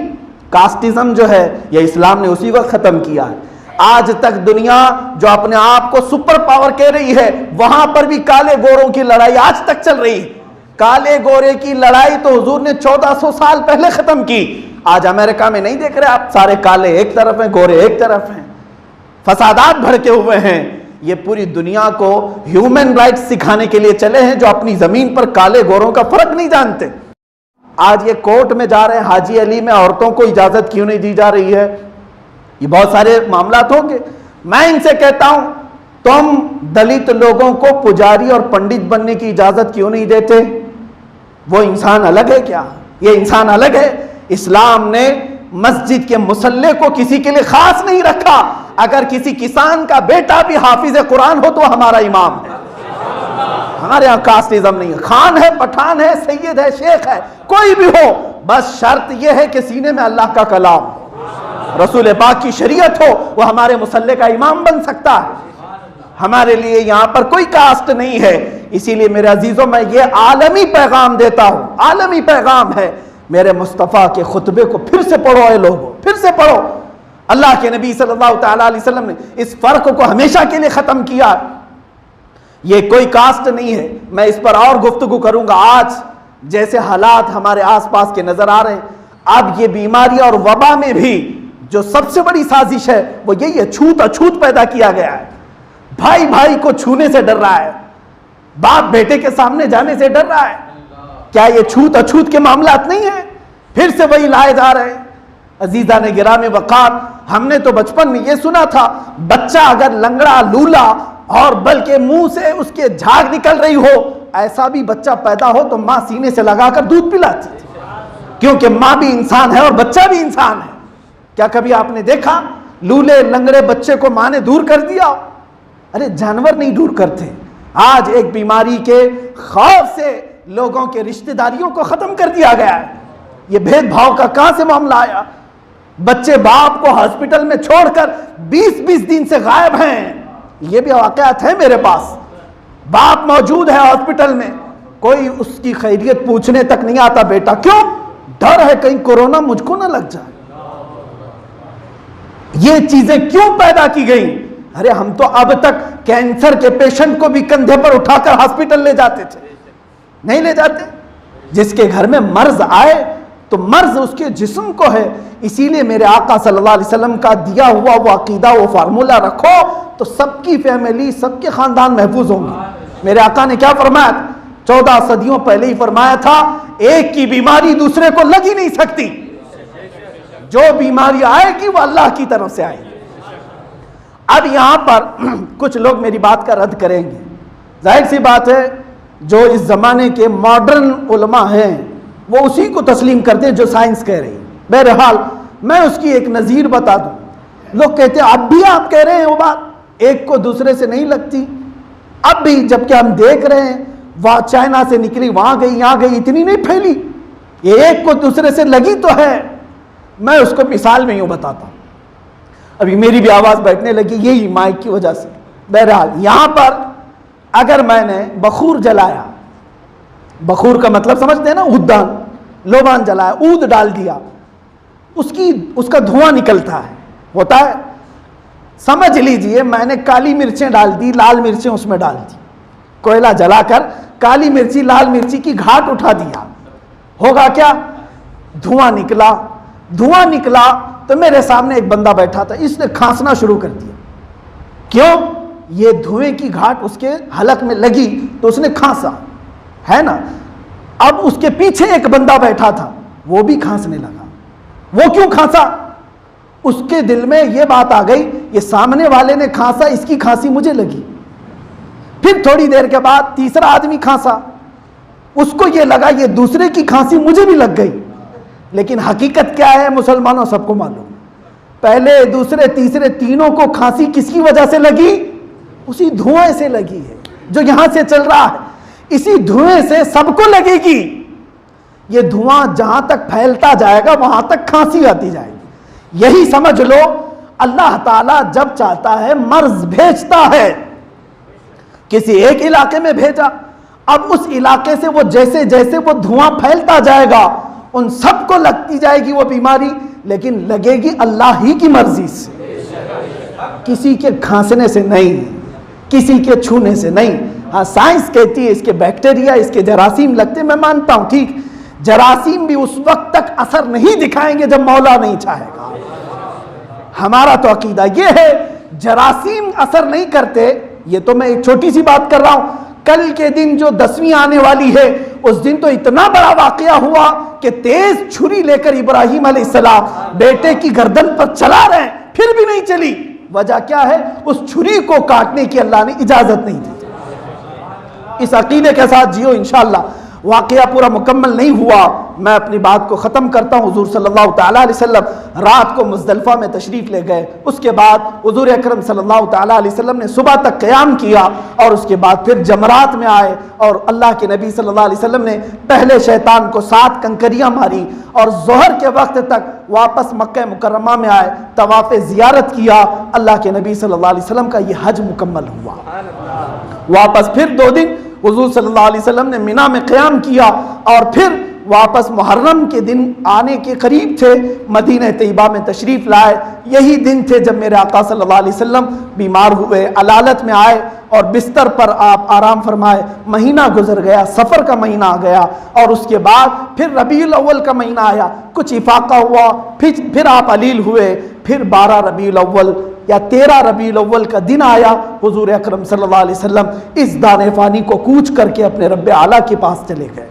کاسٹزم جو ہے یہ اسلام نے اسی وقت ختم کیا ہے. آج تک دنیا جو اپنے آپ کو سپر پاور کہہ رہی ہے، وہاں پر بھی کالے گوروں کی لڑائی آج تک چل رہی ہے. کالے گورے کی لڑائی تو حضور نے 1400 سال پہلے ختم کی. آج امریکہ میں نہیں دیکھ رہے آپ، سارے کالے ایک طرف ہیں، گورے ایک طرف ہیں. فسادات بھڑکے ہوئے ہیں. یہ پوری دنیا کو ہیومن رائٹس سکھانے کے لیے چلے ہیں جو اپنی زمین پر کالے گوروں کا فرق نہیں جانتے. آج یہ کورٹ میں جا رہے ہیں حاجی علی میں عورتوں کو اجازت کیوں نہیں دی جا رہی ہے. یہ بہت سارے معاملات ہوں گے. میں ان سے کہتا ہوں تم دلت لوگوں کو پجاری اور پنڈت بننے کی اجازت کیوں نہیں دیتے؟ وہ انسان الگ ہے کیا؟ یہ انسان الگ ہے. اسلام نے مسجد کے مصلے کو کسی کے لیے خاص نہیں رکھا. اگر کسی کسان کا بیٹا بھی حافظ قرآن ہو تو ہمارا امام ہے. ہمارے یہاں کاسٹزم نہیں ہے. خان ہے، پٹھان ہے، سید ہے، شیخ ہے، کوئی بھی ہو، بس شرط یہ ہے کہ سینے میں اللہ کا کلام، رسول پاک کی شریعت ہو، وہ ہمارے مصلے کا امام بن سکتا ہے. ہمارے لیے یہاں پر کوئی کاسٹ نہیں ہے. اسی لیے میرے عزیزوں میں یہ عالمی پیغام دیتا ہوں، عالمی پیغام ہے. میرے مصطفیٰ کے خطبے کو پھر سے پڑھو اے لوگو، پھر سے پڑھو. اللہ کے نبی صلی اللہ تعالیٰ علیہ وسلم نے اس فرق کو ہمیشہ کے لیے ختم کیا. یہ کوئی کاسٹ نہیں ہے. میں اس پر اور گفتگو کروں گا. آج جیسے حالات ہمارے آس پاس کے نظر آ رہے ہیں، اب یہ بیماری اور وبا میں بھی جو سب سے بڑی سازش ہے وہ یہی ہے، چھوت اچھوت پیدا کیا گیا ہے. بھائی بھائی کو چھونے سے ڈر رہا ہے، باپ بیٹے کے سامنے جانے سے ڈر رہا ہے. کیا یہ چھوت اچھوت کے معاملات نہیں ہیں؟ پھر سے وہی لائے جا رہے ہیں. عزیزان گرامی وقار، ہم نے تو بچپن میں یہ سنا تھا بچہ اگر لنگڑا، لولا اور بلکہ منہ سے اس کے جھاگ نکل رہی ہو، ایسا بھی بچہ پیدا ہو تو ماں سینے سے لگا کر دودھ پلاتی تھی، کیونکہ ماں بھی انسان ہے اور بچہ بھی انسان ہے. کیا کبھی آپ نے دیکھا لولے لنگڑے بچے کو ماں نے دور کر دیا؟ ارے جانور نہیں دور کرتے. آج ایک بیماری کے خوف سے لوگوں کے رشتہ داریوں کو ختم کر دیا گیا ہے. یہ بھید بھاؤ کا کہاں سے معاملہ آیا؟ بچے باپ کو ہاسپٹل میں چھوڑ کر 20 دن سے غائب ہیں. یہ بھی واقعات ہیں میرے پاس. باپ موجود ہے ہاسپٹل میں، کوئی اس کی خیریت پوچھنے تک نہیں آتا. بیٹا کیوں؟ ڈر ہے کہیں کورونا مجھ کو نہ لگ جائے. یہ چیزیں کیوں پیدا کی گئی؟ ارے ہم تو اب تک کینسر کے پیشنٹ کو بھی کندھے پر اٹھا کر ہاسپٹل لے جاتے تھے. نہیں لے جاتے. جس کے گھر میں مرض آئے تو مرض اس کے جسم کو ہے. اسی لیے میرے آقا صلی اللہ علیہ وسلم کا دیا ہوا وہ عقیدہ، وہ فارمولہ رکھو تو سب کی فیملی، سب کے خاندان محفوظ ہوں گے. میرے آقا نے کیا فرمایا؟ 14 صدیوں پہلے ہی فرمایا تھا ایک کی بیماری دوسرے کو لگ ہی نہیں سکتی. جو بیماری آئے گی وہ اللہ کی طرف سے آئے گی. اب یہاں پر کچھ لوگ میری بات کا رد کریں گے. ظاہر سی بات ہے جو اس زمانے کے ماڈرن علماء ہیں وہ اسی کو تسلیم کرتے ہیں جو سائنس کہہ رہی ہے. بہرحال میں اس کی ایک نظیر بتا دوں. لوگ کہتے ہیں اب بھی آپ کہہ رہے ہیں وہ بات ایک کو دوسرے سے نہیں لگتی. اب بھی جبکہ ہم دیکھ رہے ہیں وہاں چائنا سے نکلی، وہاں گئی، یہاں گئی، اتنی نہیں پھیلی. یہ ایک کو دوسرے سے لگی تو ہے. میں اس کو مثال میں یوں بتاتا ہوں. ابھی میری بھی آواز بیٹھنے لگی یہی مائک کی وجہ سے. بہرحال یہاں پر اگر میں نے بخور جلایا, بخور کا مطلب سمجھتے ہیں نا, اودان, لوبان جلایا, اود ڈال دیا, اس کا دھواں نکلتا ہے, ہوتا ہے. سمجھ لیجئے میں نے کالی مرچیں ڈال دی, لال مرچیں اس میں ڈال دی, کوئلہ جلا کر کالی مرچی لال مرچی کی گھاٹ اٹھا دیا, ہوگا کیا؟ دھواں نکلا. دھواں نکلا تو میرے سامنے ایک بندہ بیٹھا تھا, اس نے کھانسنا شروع کر دیا. کیوں؟ یہ دھوئیں کی گھاٹ اس کے حلق میں لگی تو اس نے کھانسا, ہے نا. اب اس کے پیچھے ایک بندہ بیٹھا تھا, وہ بھی کھانسنے لگا. وہ کیوں کھانسا؟ اس کے دل میں یہ بات آ گئی, یہ سامنے والے نے کھانسا, اس کی کھانسی مجھے لگی. پھر تھوڑی دیر کے بعد تیسرا آدمی کھانسا, اس کو یہ لگا یہ دوسرے کی کھانسی مجھے بھی لگ گئی. لیکن حقیقت کیا ہے مسلمانوں, سب کو معلوم, پہلے دوسرے تیسرے تینوں کو کھانسی کس کی وجہ سے لگی؟ اسی دھوئیں سے لگی ہے جو یہاں سے چل رہا ہے. اسی دھوئیں سے سب کو لگے گی. یہ دھواں جہاں تک پھیلتا جائے گا وہاں تک کھانسی آتی جائے گی. یہی سمجھ لو اللہ تعالیٰ جب چاہتا ہے مرض بھیجتا ہے. کسی ایک علاقے میں بھیجا, اب اس علاقے سے وہ جیسے جیسے وہ دھواں پھیلتا جائے گا ان سب کو لگتی جائے گی وہ بیماری, لیکن لگے گی اللہ ہی کی مرضی سے, کسی کے کھانسنے سے نہیں, کسی کے چھونے سے نہیں. ہاں سائنس کہتی ہے اس کے بیکٹیریا, اس کے جراثیم لگتے, میں مانتا ہوں ٹھیک, جراثیم بھی اس وقت تک اثر نہیں دکھائیں گے جب مولا نہیں چاہے گا. ہمارا تو عقیدہ یہ ہے جراثیم اثر نہیں کرتے. یہ تو میں ایک چھوٹی سی بات کر رہا ہوں, کل کے دن جو 10ویں آنے والی ہے اس دن تو اتنا بڑا واقعہ ہوا کہ تیز چھری لے کر ابراہیم علیہ السلام بیٹے کی گردن پر چلا رہے ہیں, پھر بھی نہیں چلی. وجہ کیا ہے؟ اس چھری کو کاٹنے کی اللہ نے اجازت نہیں دی. اس عقیدے کے ساتھ جیو انشاءاللہ. واقعہ پورا مکمل نہیں ہوا, میں اپنی بات کو ختم کرتا ہوں. حضور صلی اللہ تعالیٰ علیہ وسلم رات کو مزدلفہ میں تشریف لے گئے. اس کے بعد حضور اکرم صلی اللہ تعالیٰ علیہ وسلم نے صبح تک قیام کیا اور اس کے بعد پھر جمرات میں آئے, اور اللہ کے نبی صلی اللہ علیہ وسلم نے پہلے شیطان کو 7 کنکریاں ماری اور ظہر کے وقت تک واپس مکہ مکرمہ میں آئے, طواف زیارت کیا. اللہ کے نبی صلی اللہ علیہ وسلم کا یہ حج مکمل ہوا. واپس پھر 2 دن حضور صلی اللہ علیہ وسلم نے مینا میں قیام کیا اور پھر واپس محرم کے دن آنے کے قریب تھے, مدینہ طیبہ میں تشریف لائے. یہی دن تھے جب میرے آقا صلی اللہ علیہ وسلم بیمار ہوئے, علالت میں آئے اور بستر پر آپ آرام فرمائے. مہینہ گزر گیا, سفر کا مہینہ آ گیا اور اس کے بعد پھر ربیع الاول کا مہینہ آیا, کچھ افاقہ ہوا, پھر آپ علیل ہوئے. پھر 12 ربیع الاول یا 13 ربیع الاول کا دن آیا, حضور اکرم صلی اللہ علیہ وسلم اس دان فانی کو کوچ کر کے اپنے رب اعلیٰ کے پاس چلے گئے.